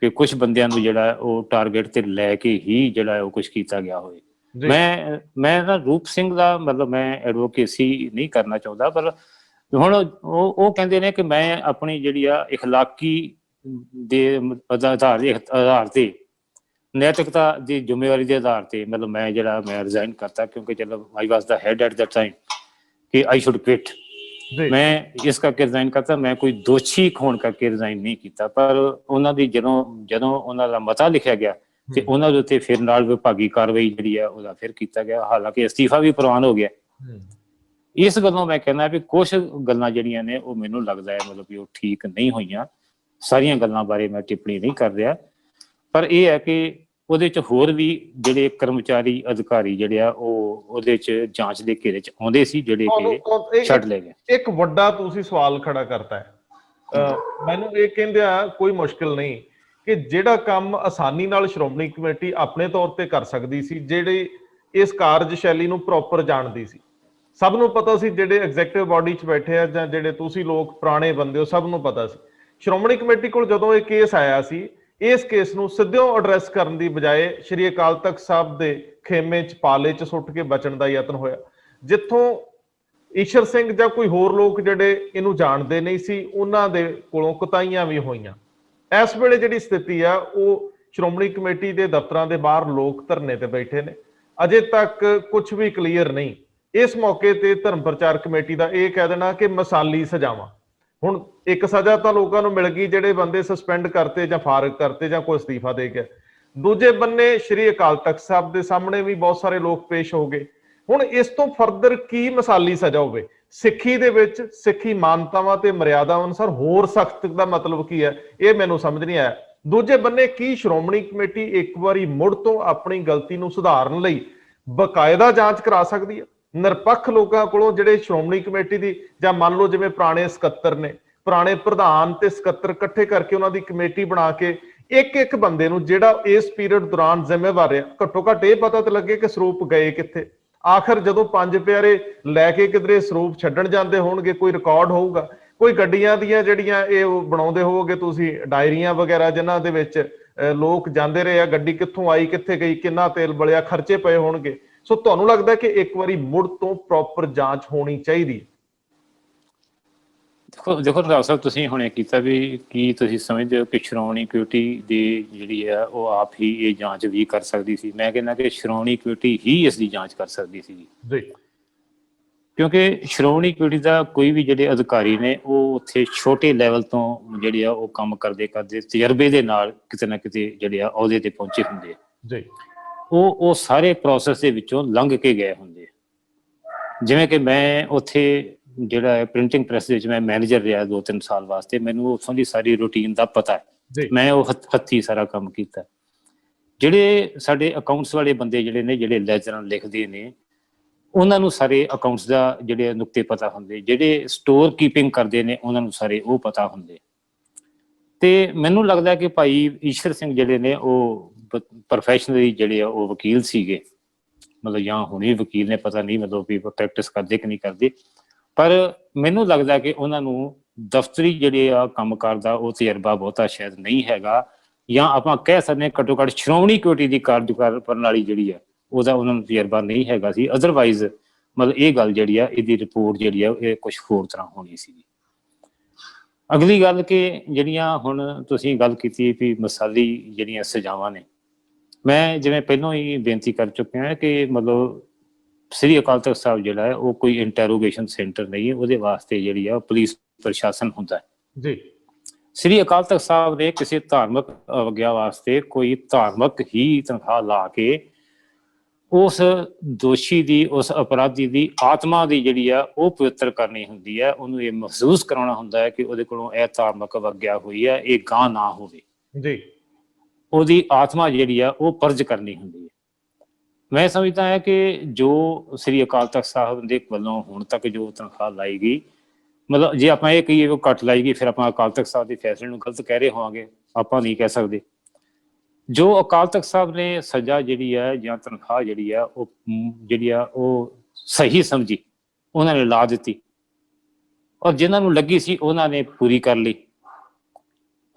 ਕਿ ਕੁਝ ਬੰਦਿਆਂ ਨੂੰ ਜਿਹੜਾ ਉਹ ਟਾਰਗੇਟ ਤੇ ਲੈ ਕੇ ਹੀ ਜਿਹੜਾ ਉਹ ਕੁਝ ਕੀਤਾ ਗਿਆ ਹੋਵੇ। ਮੈਂ ਨਾ ਰੂਪ ਸਿੰਘ ਦਾ ਮਤਲਬ ਮੈਂ ਐਡਵੋਕੇਸੀ ਨਹੀਂ ਕਰਨਾ ਚਾਹੁੰਦਾ, ਪਰ ਹੁਣ ਉਹ ਕਹਿੰਦੇ ਨੇ ਕਿ ਮੈਂ ਆਪਣੀ ਜਿਹੜੀ ਆ ਇਖਲਾਕੀ ਦੇ ਆਧਾਰ ਤੇ, ਨੈਤਿਕਤਾ ਦੀ ਜ਼ਿੰਮੇਵਾਰੀ ਦੇ ਆਧਾਰ ਤੇ ਮਤਲਬ ਮੈਂ ਰਿਜ਼ਾਈਨ ਕਰਤਾ, ਕਿਉਂਕਿ ਚਲੋ ਆਈ ਵਾਸ ਦਾ ਹੈਡ ਐਟ ਦੈਟ ਟਾਈਮ ਕਿ ਆਈ ਸ਼ੁਡ ਕੁਇਟ। मैं इस करके रिजाइन करता, मैं कोई ਦੋਸ਼ੀ ਹੋਣ ਕਰਕੇ ਰਿਜ਼ਾਈਨ ਨਹੀਂ ਕੀਤਾ, ਪਰ ਉਹਨਾਂ ਦੀ ਜਦੋਂ ਉਹਨਾਂ ਦਾ ਮਤਾ ਲਿਖਿਆ ਗਿਆ ਤੇ ਉਹਨਾਂ ਦੇ ਉੱਤੇ ਫਿਰ ਨਾਲ ਵਿਭਾਗੀ ਕਾਰਵਾਈ ਜਿਹੜੀ ਆ ਉਹਦਾ ਫਿਰ ਕੀਤਾ ਗਿਆ, ਹਾਲਾਂਕਿ ਅਸਤੀਫਾ ਵੀ ਪ੍ਰਵਾਨ ਹੋ ਗਿਆ। ਇਸ ਗੱਲੋਂ ਮੈਂ ਕਹਿੰਦਾ ਵੀ ਕੁਝ ਗੱਲਾਂ ਜਿਹੜੀਆਂ ਨੇ ਉਹ ਮੈਨੂੰ ਲੱਗਦਾ ਹੈ ਮਤਲਬ ਵੀ ਉਹ ਠੀਕ ਨਹੀਂ ਹੋਈਆਂ। ਸਾਰੀਆਂ ਗੱਲਾਂ ਬਾਰੇ ਮੈਂ ਟਿੱਪਣੀ ਨਹੀਂ ਕਰ ਰਿਹਾ, ਪਰ ਇਹ ਹੈ ਕਿ ਉਹਦੇ ਚ ਹੋਰ ਵੀ ਜਿਹੜੇ ਕਰਮਚਾਰੀ ਅਧਿਕਾਰੀ ਜਿਹੜੇ ਆ ਉਹ ਉਹਦੇ ਚ ਜਾਂਚ ਦੇ ਘੇਰੇ ਚ ਆਉਂਦੇ ਸੀ ਜਿਹੜੇ ਕਿ ਛੱਡ ਲਏ ਗਏ। ਇੱਕ ਵੱਡਾ ਤੁਸੀਂ ਸਵਾਲ ਖੜਾ ਕਰਤਾ ਹੈ, ਮੈਨੂੰ ਇਹ ਕਹਿੰਦੇ ਆ ਕੋਈ ਮੁਸ਼ਕਿਲ ਨਹੀਂ ਕਿ ਜਿਹੜਾ ਕੰਮ ਆਸਾਨੀ ਨਾਲ ਸ਼੍ਰੋਮਣੀ ਕਮੇਟੀ ਆਪਣੇ ਤੌਰ ਤੇ ਕਰ ਸਕਦੀ ਸੀ, ਜਿਹੜੇ ਇਸ ਕਾਰਜਸ਼ੈਲੀ ਨੂੰ ਪ੍ਰੋਪਰ ਜਾਣਦੀ ਸੀ, ਸਭ ਨੂੰ ਪਤਾ ਸੀ, ਜਿਹੜੇ ਐਗਜ਼ੈਕਟਿਵ ਬਾਡੀ 'ਚ ਬੈਠੇ ਆ ਜਾਂ ਜਿਹੜੇ ਤੁਸੀਂ ਲੋਕ ਪੁਰਾਣੇ ਬੰਦੇ ਹੋ ਸਭ ਨੂੰ ਪਤਾ ਸੀ। ਸ਼੍ਰੋਮਣੀ ਕਮੇਟੀ ਕੋਲ ਜਦੋਂ ਇਹ ਕੇਸ ਆਇਆ ਸੀ, ਇਸ ਕੇਸ ਨੂੰ ਸਿੱਧਿਓਂ ਐਡਰੈਸ ਕਰਨ ਦੀ ਬਜਾਏ ਸ਼੍ਰੀ ਅਕਾਲ ਤਖਤ ਸਾਹਿਬ ਦੇ ਖੇਮੇ 'ਚ ਪਾਲੇ 'ਚ ਸੁੱਟ ਕੇ ਬਚਣ ਦਾ ਯਤਨ ਹੋਇਆ, ਜਿੱਥੋਂ ਈਸ਼ਰ ਸਿੰਘ ਜਾਂ ਕੋਈ ਹੋਰ ਲੋਕ ਜਿਹੜੇ ਇਹਨੂੰ ਜਾਣਦੇ ਨਹੀਂ ਸੀ ਉਹਨਾਂ ਦੇ ਕੋਲੋਂ ਕੁਤਾਹੀਆਂ ਵੀ ਹੋਈਆਂ। ਇਸ ਵੇਲੇ ਜਿਹੜੀ ਸਥਿਤੀ ਆ ਉਹ ਸ਼੍ਰੋਮਣੀ ਕਮੇਟੀ ਦੇ ਦਫ਼ਤਰਾਂ ਦੇ ਬਾਹਰ ਲੋਕ ਧਰਨੇ ਤੇ ਬੈਠੇ ਨੇ, ਅਜੇ ਤੱਕ ਕੁਝ ਵੀ ਕਲੀਅਰ ਨਹੀਂ। ਇਸ ਮੌਕੇ ਤੇ ਧਰਮ ਪ੍ਰਚਾਰ ਕਮੇਟੀ ਦਾ ਇਹ ਕਹਿ ਦੇਣਾ ਕਿ ਮਿਸਾਲੀ ਸਜ਼ਾਵਾਂ, ਹੁਣ ਇੱਕ ਸਜ਼ਾ ਤਾਂ ਲੋਕਾਂ ਨੂੰ ਮਿਲ ਗਈ ਜਿਹੜੇ ਬੰਦੇ ਸਸਪੈਂਡ ਕਰਤੇ ਜਾਂ ਫਾਰਗ ਕਰਤੇ ਜਾਂ ਕੋਈ ਅਸਤੀਫਾ ਦੇ ਗਿਆ, ਦੂਜੇ ਬੰਨੇ ਸ਼੍ਰੀ ਅਕਾਲ ਤਖਤ ਸਾਹਿਬ ਦੇ ਸਾਹਮਣੇ ਵੀ ਬਹੁਤ ਸਾਰੇ ਲੋਕ ਪੇਸ਼ ਹੋ ਗਏ। ਹੁਣ ਇਸ ਤੋਂ ਫਰਦਰ ਕੀ ਮਿਸਾਲੀ ਸਜ਼ਾ ਹੋਵੇ? ਸਿੱਖੀ ਦੇ ਵਿੱਚ ਸਿੱਖੀ ਮਾਨਤਾਵਾਂ ਤੇ ਮਰਿਆਦਾ ਅਨੁਸਾਰ ਹੋਰ ਸਖਤ ਦਾ ਮਤਲਬ ਕੀ ਹੈ, ਇਹ ਮੈਨੂੰ ਸਮਝ ਨਹੀਂ ਆਇਆ। ਦੂਜੇ ਬੰਨੇ ਕੀ ਸ਼੍ਰੋਮਣੀ ਕਮੇਟੀ ਇੱਕ ਵਾਰੀ ਮੁੜ ਤੋਂ ਆਪਣੀ ਗਲਤੀ ਨੂੰ ਸੁਧਾਰਨ ਲਈ ਬਕਾਇਦਾ ਜਾਂਚ ਕਰਾ ਸਕਦੀ ਹੈ ਨਿਰਪੱਖ ਲੋਕਾਂ ਕੋਲੋਂ, ਜਿਹੜੇ ਸ਼੍ਰੋਮਣੀ ਕਮੇਟੀ ਦੀ ਜਾਂ ਮੰਨ ਲਓ ਜਿਵੇਂ ਪੁਰਾਣੇ ਸਕੱਤਰ ਨੇ, ਪੁਰਾਣੇ ਪ੍ਰਧਾਨ ਤੇ ਸਕੱਤਰ ਇਕੱਠੇ ਕਰਕੇ ਉਹਨਾਂ ਦੀ ਕਮੇਟੀ ਬਣਾ ਕੇ ਇੱਕ ਇੱਕ ਬੰਦੇ ਨੂੰ ਜਿਹੜਾ ਇਸ ਪੀਰੀਅਡ ਦੌਰਾਨ ਜ਼ਿੰਮੇਵਾਰ ਰਿਹਾ, ਘੱਟੋ ਘੱਟ ਇਹ ਪਤਾ ਤਾਂ ਲੱਗੇ ਕਿ ਸਰੂਪ ਗਏ ਕਿੱਥੇ। ਆਖਰ ਜਦੋਂ ਪੰਜ ਪਿਆਰੇ ਲੈ ਕੇ ਕਿਧਰੇ ਸਰੂਪ ਛੱਡਣ ਜਾਂਦੇ ਹੋਣਗੇ ਕੋਈ ਰਿਕਾਰਡ ਹੋਊਗਾ, ਕੋਈ ਗੱਡੀਆਂ ਦੀਆਂ ਜਿਹੜੀਆਂ ਇਹ ਬਣਾਉਂਦੇ ਹੋਵੋਗੇ ਤੁਸੀਂ ਡਾਇਰੀਆਂ ਵਗੈਰਾ ਜਿਨ੍ਹਾਂ ਦੇ ਵਿੱਚ ਲੋਕ ਜਾਂਦੇ ਰਹੇ ਆ, ਗੱਡੀ ਕਿੱਥੋਂ ਆਈ ਕਿੱਥੇ ਗਈ, ਕਿੰਨਾ ਤੇਲ ਬਲਿਆ, ਖਰਚੇ ਪਏ ਹੋਣਗੇ। ਸੋ ਤੁਹਾਨੂੰ ਲੱਗਦਾ ਕਿ ਇੱਕ ਵਾਰੀ ਮੁੜ ਤੋਂ ਪ੍ਰੋਪਰ ਜਾਂਚ ਹੋਣੀ ਚਾਹੀਦੀ ਹੈ? ਦੇਖੋ ਰਾਓ ਸਾਹਿਬ, ਤੁਸੀਂ ਹੁਣੇ ਕੀਤਾ ਵੀ ਕੀ ਤੁਸੀਂ ਸਮਝਦੇ ਹੋ ਕਿ ਸ਼੍ਰੋਮਣੀ ਕਮੇਟੀ ਦੀ ਜਿਹੜੀ ਹੈ ਉਹ ਆਪ ਹੀ ਇਹ ਜਾਂਚ ਵੀ ਕਰ ਸਕਦੀ ਸੀ? ਮੈਂ ਕਹਿੰਦਾ ਕਿ ਸ਼੍ਰੋਮਣੀ ਕਮੇਟੀ ਹੀ ਇਸ ਦੀ ਜਾਂਚ ਕਰ ਸਕਦੀ ਸੀ ਜੀ, ਕਿਉਂਕਿ ਸ਼੍ਰੋਮਣੀ ਕਮੇਟੀ ਦਾ ਕੋਈ ਵੀ ਜਿਹੜੇ ਅਧਿਕਾਰੀ ਨੇ ਉਹ ਉੱਥੇ ਛੋਟੇ ਲੈਵਲ ਤੋਂ ਜਿਹੜੇ ਆ ਉਹ ਕੰਮ ਕਰਦੇ ਤਜਰਬੇ ਦੇ ਨਾਲ ਕਿਤੇ ਨਾ ਕਿਤੇ ਜਿਹੜੇ ਆ ਅਹੁਦੇ ਤੇ ਪਹੁੰਚੇ ਹੁੰਦੇ ਆ, ਉਹ ਸਾਰੇ ਪ੍ਰੋਸੈਸ ਦੇ ਵਿੱਚੋਂ ਲੰਘ ਕੇ ਗਏ ਹੁੰਦੇ। ਜਿਵੇਂ ਕਿ ਮੈਂ ਉੱਥੇ ਜਿਹੜਾ ਪ੍ਰਿੰਟਿੰਗ ਪ੍ਰੈਸ ਦੇ ਵਿੱਚ ਮੈਂ ਮੈਨੇਜਰ ਰਿਹਾ 2-3 ਸਾਲ ਵਾਸਤੇ, ਮੈਨੂੰ ਉੱਥੋਂ ਦੀ ਸਾਰੀ ਰੂਟੀਨ ਦਾ ਪਤਾ ਹੈ, ਮੈਂ ਉਹ ਹੱਥੀਂ ਸਾਰਾ ਕੰਮ ਕੀਤਾ। ਜਿਹੜੇ ਸਾਡੇ ਅਕਾਊਂਟਸ ਵਾਲੇ ਬੰਦੇ ਜਿਹੜੇ ਨੇ, ਜਿਹੜੇ ਲੈਜਰਾਂ ਲਿਖਦੇ ਨੇ, ਉਹਨਾਂ ਨੂੰ ਸਾਰੇ ਅਕਾਊਂਟਸ ਦਾ ਜਿਹੜੇ ਨੁਕਤੇ ਪਤਾ ਹੁੰਦੇ, ਜਿਹੜੇ ਸਟੋਰ ਕੀਪਿੰਗ ਕਰਦੇ ਨੇ ਉਹਨਾਂ ਨੂੰ ਸਾਰੇ ਉਹ ਪਤਾ ਹੁੰਦੇ। ਤੇ ਮੈਨੂੰ ਲੱਗਦਾ ਕਿ ਭਾਈ ਈਸ਼ਰ ਸਿੰਘ ਜਿਹੜੇ ਨੇ ਉਹ ਪ੍ਰੋਫੈਸ਼ਨਲੀ ਜਿਹੜੇ ਆ ਉਹ ਵਕੀਲ ਸੀਗੇ, ਮਤਲਬ ਜਾਂ ਹੁਣੇ ਵਕੀਲ ਨੇ, ਪਤਾ ਨਹੀਂ ਮਤਲਬ ਵੀ ਪ੍ਰੈਕਟਿਸ ਕਰਦੇ ਕਿ ਨਹੀਂ ਕਰਦੇ, ਪਰ ਮੈਨੂੰ ਲੱਗਦਾ ਕਿ ਉਹਨਾਂ ਨੂੰ ਦਫ਼ਤਰੀ ਜਿਹੜੇ ਆ ਕੰਮਕਾਰ ਦਾ ਉਹ ਤਜਰਬਾ ਬਹੁਤਾ ਸ਼ਾਇਦ ਨਹੀਂ ਹੈਗਾ, ਜਾਂ ਆਪਾਂ ਕਹਿ ਸਕਦੇ ਹਾਂ ਘੱਟੋ ਘੱਟ ਸ਼੍ਰੋਮਣੀ ਕਮੇਟੀ ਦੀ ਕਾਰਜਕਾਰ ਪ੍ਰਣਾਲੀ ਜਿਹੜੀ ਆ ਉਹਦਾ ਉਹਨਾਂ ਨੂੰ ਤਜਰਬਾ ਨਹੀਂ ਹੈਗਾ ਸੀ। ਅਦਰਵਾਈਜ਼ ਮਤਲਬ ਇਹ ਗੱਲ ਜਿਹੜੀ ਆ ਇਹਦੀ ਰਿਪੋਰਟ ਜਿਹੜੀ ਆ ਇਹ ਕੁਛ ਹੋਰ ਤਰ੍ਹਾਂ ਹੋਣੀ ਸੀ। ਅਗਲੀ ਗੱਲ ਕਿ ਜਿਹੜੀਆਂ ਹੁਣ ਤੁਸੀਂ ਗੱਲ ਕੀਤੀ ਵੀ ਮਿਸਾਲੀ ਜਿਹੜੀਆਂ ਸਜ਼ਾਵਾਂ ਨੇ, ਮੈਂ ਜਿਵੇਂ ਪਹਿਲਾਂ ਹੀ ਬੇਨਤੀ ਕਰ ਚੁੱਕਿਆ ਹਾਂ ਕਿ ਮਤਲਬ ਸ੍ਰੀ ਅਕਾਲ ਤਖਤ ਸਾਹਿਬ ਜਿਹੜਾ ਹੈ ਉਹ ਕੋਈ ਇੰਟਰੋਗੇਸ਼ਨ ਸੈਂਟਰ ਨਹੀਂ ਹੈ, ਉਹਦੇ ਵਾਸਤੇ ਜਿਹੜੀ ਆ ਪੁਲਿਸ ਪ੍ਰਸ਼ਾਸਨ ਹੁੰਦਾ ਹੈ ਜੀ। ਸ੍ਰੀ ਅਕਾਲ ਤਖਤ ਸਾਹਿਬ ਨੇ ਕਿਸੇ ਧਾਰਮਿਕ ਅਵਗਿਆ ਵਾਸਤੇ ਕੋਈ ਧਾਰਮਿਕ ਹੀ ਤਨਖਾਹ ਲਾ ਕੇ ਉਸ ਦੋਸ਼ੀ ਦੀ, ਉਸ ਅਪਰਾਧੀ ਦੀ ਆਤਮਾ ਦੀ ਜਿਹੜੀ ਆ ਉਹ ਪਵਿੱਤਰ ਕਰਨੀ ਹੁੰਦੀ ਹੈ, ਉਹਨੂੰ ਇਹ ਮਹਿਸੂਸ ਕਰਾਉਣਾ ਹੁੰਦਾ ਹੈ ਕਿ ਉਹਦੇ ਕੋਲੋਂ ਇਹ ਧਾਰਮਿਕ ਅਵਗਿਆ ਹੋਈ ਹੈ, ਇਹ ਗਾਂ ਨਾ ਹੋਵੇ ਜੀ, ਉਹਦੀ ਆਤਮਾ ਜਿਹੜੀ ਆ ਉਹ ਪਰਜ ਕਰਨੀ ਹੁੰਦੀ ਹੈ। ਮੈਂ ਸਮਝਦਾ ਹਾਂ ਕਿ ਜੋ ਸ੍ਰੀ ਅਕਾਲ ਤਖਤ ਸਾਹਿਬ ਦੇ ਵੱਲੋਂ ਹੁਣ ਤੱਕ ਜੋ ਤਨਖਾਹ ਲਾਈ ਗਈ, ਮਤਲਬ ਜੇ ਆਪਾਂ ਇਹ ਕਹੀਏ ਉਹ ਘੱਟ ਲਾਈ ਗਈ ਫਿਰ ਆਪਾਂ ਅਕਾਲ ਤਖਤ ਸਾਹਿਬ ਦੇ ਫੈਸਲੇ ਨੂੰ ਗਲਤ ਕਹਿ ਰਹੇ ਹੋਵਾਂਗੇ, ਆਪਾਂ ਨਹੀਂ ਕਹਿ ਸਕਦੇ। ਜੋ ਅਕਾਲ ਤਖਤ ਸਾਹਿਬ ਨੇ ਸਜ਼ਾ ਜਿਹੜੀ ਹੈ ਜਾਂ ਤਨਖਾਹ ਜਿਹੜੀ ਆ ਉਹ ਸਹੀ ਸਮਝੀ, ਉਹਨਾਂ ਨੇ ਲਾ ਦਿੱਤੀ, ਔਰ ਜਿਨ੍ਹਾਂ ਨੂੰ ਲੱਗੀ ਸੀ ਉਹਨਾਂ ਨੇ ਪੂਰੀ ਕਰ ਲਈ।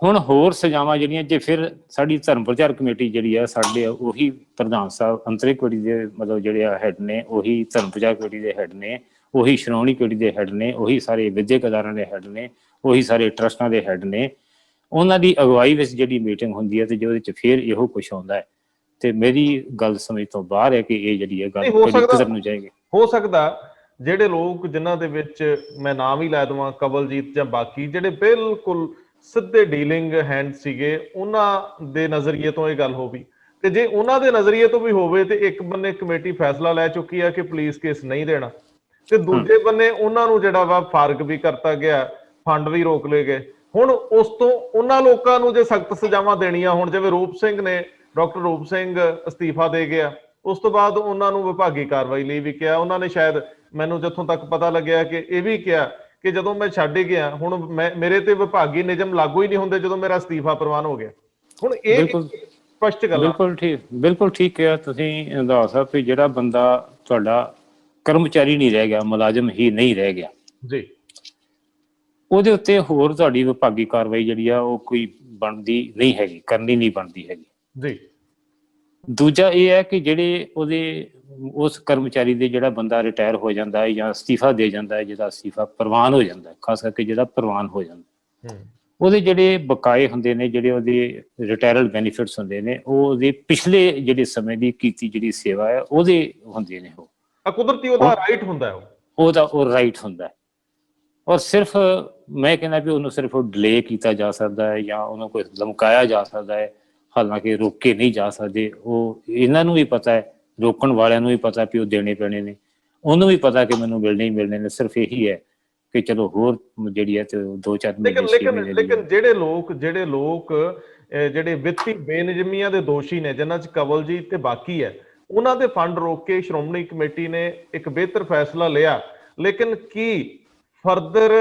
ਹੁਣ ਹੋਰ ਸਜ਼ਾਵਾਂ ਜਿਹੜੀਆਂ, ਜੇ ਫਿਰ ਸਾਡੀ ਧਰਮ ਪ੍ਰਚਾਰ ਕਮੇਟੀ ਜਿਹੜੀ ਆ, ਸਾਡੇ ਉਹੀ ਪ੍ਰਧਾਨ ਸਾਹਿਬ ਅੰਤਰਿਕ ਕਮੇਟੀ ਦੇ ਮਤਲਬ ਜਿਹੜੇ ਆ ਹੈਡ ਨੇ, ਉਹੀ ਧਰਮ ਪ੍ਰਚਾਰ ਕਮੇਟੀ ਦੇ ਹੈਡ ਨੇ, ਉਹੀ ਸ਼੍ਰੋਮਣੀ ਕਮੇਟੀ ਦੇ ਹੈਡ ਨੇ, ਉਹੀ ਸਾਰੇ ਵਿਦਿਅਕ ਅਦਾਰਿਆਂ ਦੇ ਹੈਡ ਨੇ, ਉਹੀ ਸਾਰੇ ਟਰਸਟਾਂ ਦੇ ਹੈਡ ਨੇ, ਉਹਨਾਂ ਦੀ ਅਗਵਾਈ ਵਿੱਚ ਜਿਹੜੀ ਮੀਟਿੰਗ ਹੁੰਦੀ ਹੈ ਤੇ ਜਿਹਦੇ ਵਿੱਚ ਫਿਰ ਇਹੋ ਕੁਛ ਆਉਂਦਾ ਹੈ, ਤੇ ਮੇਰੀ ਗੱਲ ਸਮਝ ਤੋਂ ਬਾਹਰ ਹੈ ਕਿ ਇਹ ਜਿਹੜੀ ਹੈ ਗੱਲ ਕਿੱਧਰ ਨੂੰ ਜਾਏਗੀ। ਹੋ ਸਕਦਾ ਜਿਹੜੇ ਲੋਕ ਜਿਨ੍ਹਾਂ ਦੇ ਵਿੱਚ ਮੈਂ ਨਾਮ ਹੀ ਲੈ ਦੇਵਾਂ, ਕਵਲਜੀਤ ਜਾਂ ਬਾਕੀ ਜਿਹੜੇ ਬਿਲਕੁਲ ਸਿੱਧੇ ਡੀਲਿੰਗ ਹੈਂਡ ਸੀਗੇ, ਉਹਨਾਂ ਦੇ ਨਜ਼ਰੀਏ ਤੋਂ ਇਹ ਗੱਲ ਹੋਵੇ, ਤੇ ਜੇ ਉਹਨਾਂ ਦੇ ਨਜ਼ਰੀਏ ਤੋਂ ਵੀ ਹੋਵੇ ਤੇ ਇੱਕ ਬੰਨੇ ਕਮੇਟੀ ਫੈਸਲਾ ਲੈ ਚੁੱਕੀ ਆ ਕਿ ਪੁਲਿਸ ਕੇਸ ਨਹੀਂ ਦੇਣਾ, ਤੇ ਦੂਜੇ ਬੰਨੇ ਉਹਨਾਂ ਨੂੰ ਜਿਹੜਾ ਵਾ ਫਾਰਗ ਵੀ ਕਰਤਾ ਗਿਆ, ਫੰਡ ਵੀ ਰੋਕ ਲਏ ਗਏ। ਹੁਣ ਉਸ ਤੋਂ ਉਹਨਾਂ ਲੋਕਾਂ ਨੂੰ ਜੇ ਸਖਤ ਸਜ਼ਾਵਾਂ ਦੇਣੀਆਂ, ਹੁਣ ਜਿਵੇਂ ਰੂਪ ਸਿੰਘ ਨੇ, ਡਾਕਟਰ ਰੂਪ ਸਿੰਘ ਅਸਤੀਫਾ ਦੇ ਗਿਆ, ਉਸ ਤੋਂ ਬਾਅਦ ਉਹਨਾਂ ਨੂੰ ਵਿਭਾਗੀ ਕਾਰਵਾਈ ਲਈ ਵੀ ਕਿਹਾ। ਉਹਨਾਂ ਨੇ ਸ਼ਾਇਦ, ਮੈਨੂੰ ਜਿੱਥੋਂ ਤੱਕ ਪਤਾ ਲੱਗਿਆ, ਕਿ ਇਹ ਵੀ ਕਿਹਾ ਕਿ ਜਦੋਂ ਮੈਂ ਛੱਡ ਗਿਆ, ਹੁਣ ਮੇਰੇ ਤੇ ਵਿਭਾਗੀ ਨਿਯਮ ਲਾਗੂ ਹੀ ਨਹੀਂ ਹੁੰਦੇ ਜਦੋਂ ਮੇਰਾ ਅਸਤੀਫਾ ਪ੍ਰਵਾਨ ਹੋ ਗਿਆ। ਹੁਣ ਇਹ ਸਪਸ਼ਟ ਗੱਲ, ਬਿਲਕੁਲ ਠੀਕ ਕਿਹਾ ਤੁਸੀਂ ਰੰਧਾਵਾ ਸਾਹਿਬ, ਵੀ ਜਿਹੜਾ ਬੰਦਾ ਤੁਹਾਡਾ ਕਰਮਚਾਰੀ ਨਹੀਂ ਰਹਿ ਗਿਆ, ਮੁਲਾਜ਼ਮ ਹੀ ਨਹੀਂ ਰਹਿ ਗਿਆ ਜੀ, ਉਹਦੇ ਉੱਤੇ ਹੋਰ ਤੁਹਾਡੀ ਵਿਭਾਗੀ ਕਾਰਵਾਈ ਜਿਹੜੀ ਆ ਉਹ ਕੋਈ ਬਣਦੀ ਨਹੀਂ ਹੈਗੀ, ਕਰਨੀ ਨਹੀਂ ਬਣਦੀ ਹੈਗੀ ਜੀ। ਦੂਜਾ ਇਹ ਹੈ ਕਿ ਜਿਹੜੇ ਉਸ ਕਰਮਚਾਰੀ ਦੇ ਜਿਹੜਾ ਬੰਦਾ ਰਿਟਾਇਰ ਹੋ ਜਾਂਦਾ ਹੈ ਜਾਂ ਅਸਤੀਫਾ ਦੇ ਜਾਂਦਾ ਹੈ, ਜਿਹਦਾ ਅਸਤੀਫਾ ਪ੍ਰਵਾਨ ਹੋ ਜਾਂਦਾ ਹੈ, ਖਾਸ ਕਰਕੇ ਜਿਹੜਾ ਪ੍ਰਵਾਨ ਹੋ ਜਾਂਦਾ, ਉਹਦੇ ਜਿਹੜੇ ਬਕਾਏ ਹੁੰਦੇ ਨੇ, ਜਿਹੜੇ ਉਹਦੇ ਰਿਟਾਇਰਲ ਬੈਨੀਫਿਟਸ ਹੁੰਦੇ ਨੇ, ਉਹ ਉਹਦੇ ਪਿਛਲੇ ਜਿਹੜੇ ਸਮੇਂ ਦੀ ਕੀਤੀ ਜਿਹੜੀ ਸੇਵਾ ਹੈ ਉਹਦੇ ਹੁੰਦੇ ਨੇ। ਉਹ ਕੁਦਰਤੀ ਉਹਦਾ ਰਾਈਟ ਹੁੰਦਾ ਹੈ, ਉਹ ਰਾਈਟ ਹੁੰਦਾ ਹੈ। ਔਰ ਸਿਰਫ ਮੈਂ ਕਹਿੰਦਾ ਵੀ ਉਹਨੂੰ ਸਿਰਫ ਡਿਲੇ ਕੀਤਾ ਜਾ ਸਕਦਾ ਹੈ ਜਾਂ ਉਹਨੂੰ ਕੋਈ ਲਮਕਾਇਆ ਜਾ ਸਕਦਾ ਹੈ, ਹਾਲਾਂਕਿ ਰੋਕੇ ਨਹੀਂ ਜਾ ਸਕਦੇ। ਉਹ ਇਹਨਾਂ ਨੂੰ ਵੀ ਪਤਾ ਹੈ, ਰੋਕਣ ਵਾਲਿਆਂ ਨੂੰ ਵੀ ਪਤਾ ਵੀ ਉਹ ਦੇਣੇ ਪੈਣੇ ਨੇ, ਉਹਨੂੰ ਵੀ ਪਤਾ ਕਿ ਮੈਨੂੰ ਮਿਲਣੇ ਹੀ ਮਿਲਣੇ ਨੇ। ਸਿਰਫ ਇਹੀ ਹੈ ਕਿ ਚਲੋ ਹੋਰ ਜਿਹੜੀ ਹੈ ਤੇ 2-4 ਮਹੀਨੇ। ਲੇਕਿਨ ਜਿਹੜੇ ਲੋਕ ਜਿਹੜੇ ਵਿੱਤੀ ਬੇਨਿਯਮੀਆਂ ਦੇ ਦੋਸ਼ੀ ਨੇ, ਜਿਨ੍ਹਾਂ 'ਚ ਕਵਲਜੀਤ ਤੇ ਬਾਕੀ ਹੈ, ਉਹਨਾਂ ਦੇ ਫੰਡ ਰੋਕ ਕੇ ਸ਼੍ਰੋਮਣੀ ਕਮੇਟੀ ਨੇ ਇੱਕ ਬਿਹਤਰ ਫੈਸਲਾ ਲਿਆ। ਲੇਕਿਨ ਕੀ ਫਰਦਰ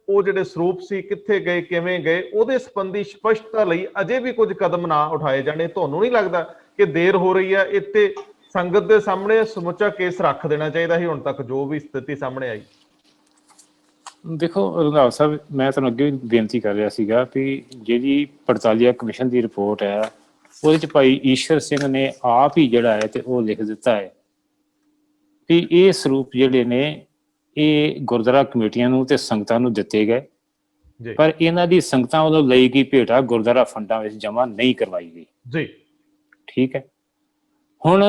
ਉਹ ਜਿਹੜੇ ਸਰੂਪ ਸੀ ਕਿੱਥੇ ਗਏ, ਕਿਵੇਂ ਗਏ, ਉਹਦੇ ਸੰਬੰਧੀ ਸਪਸ਼ਟਤਾ ਲਈ ਅਜੇ ਵੀ ਕੁਝ ਕਦਮ ਨਾ ਉਠਾਏ ਜਾਣੇ? ਤੁਹਾਨੂੰ ਨਹੀਂ ਲੱਗਦਾ ਕਿ ਦੇਰ ਹੋ ਰਹੀ ਹੈ? ਇੱਥੇ ਸੰਗਤ ਦੇ ਸਾਹਮਣੇ ਸਮੁੱਚਾ ਕੇਸ ਰੱਖ ਦੇਣਾ ਚਾਹੀਦਾ ਸੀ ਹੁਣ ਤੱਕ, ਜੋ ਵੀ ਸਥਿਤੀ ਸਾਹਮਣੇ ਆਈ। ਦੇਖੋ ਰੰਧਾਵਾ ਸਾਹਿਬ, ਮੈਂ ਤੁਹਾਨੂੰ ਅੱਗੇ ਵੀ ਬੇਨਤੀ ਕਰ ਰਿਹਾ ਸੀਗਾ ਵੀ ਜਿਹੜੀ ਪੜਤਾਲੀਆ ਕਮਿਸ਼ਨ ਦੀ ਰਿਪੋਰਟ ਹੈ, ਉਹਦੇ 'ਚ ਭਾਈ ਈਸ਼ਰ ਸਿੰਘ ਨੇ ਆਪ ਹੀ ਜਿਹੜਾ ਹੈ ਤੇ ਉਹ ਲਿਖ ਦਿੱਤਾ ਹੈ ਵੀ ਇਹ ਸਰੂਪ ਜਿਹੜੇ ਨੇ ਇਹ ਗੁਰਦੁਆਰਾ ਕਮੇਟੀਆਂ ਨੂੰ ਤੇ ਸੰਗਤਾਂ ਨੂੰ ਦਿੱਤੇ ਗਏ, ਪਰ ਇਹਨਾਂ ਦੀ ਸੰਗਤਾਂ ਵੱਲੋਂ ਲਈ ਗਈ ਭੇਟਾ ਗੁਰਦੁਆਰਾ ਫੰਡਾਂ ਵਿੱਚ ਜਮ੍ਹਾਂ ਨਹੀਂ ਕਰਵਾਈ ਗਈ ਜੀ। ਠੀਕ ਹੈ। ਹੁਣ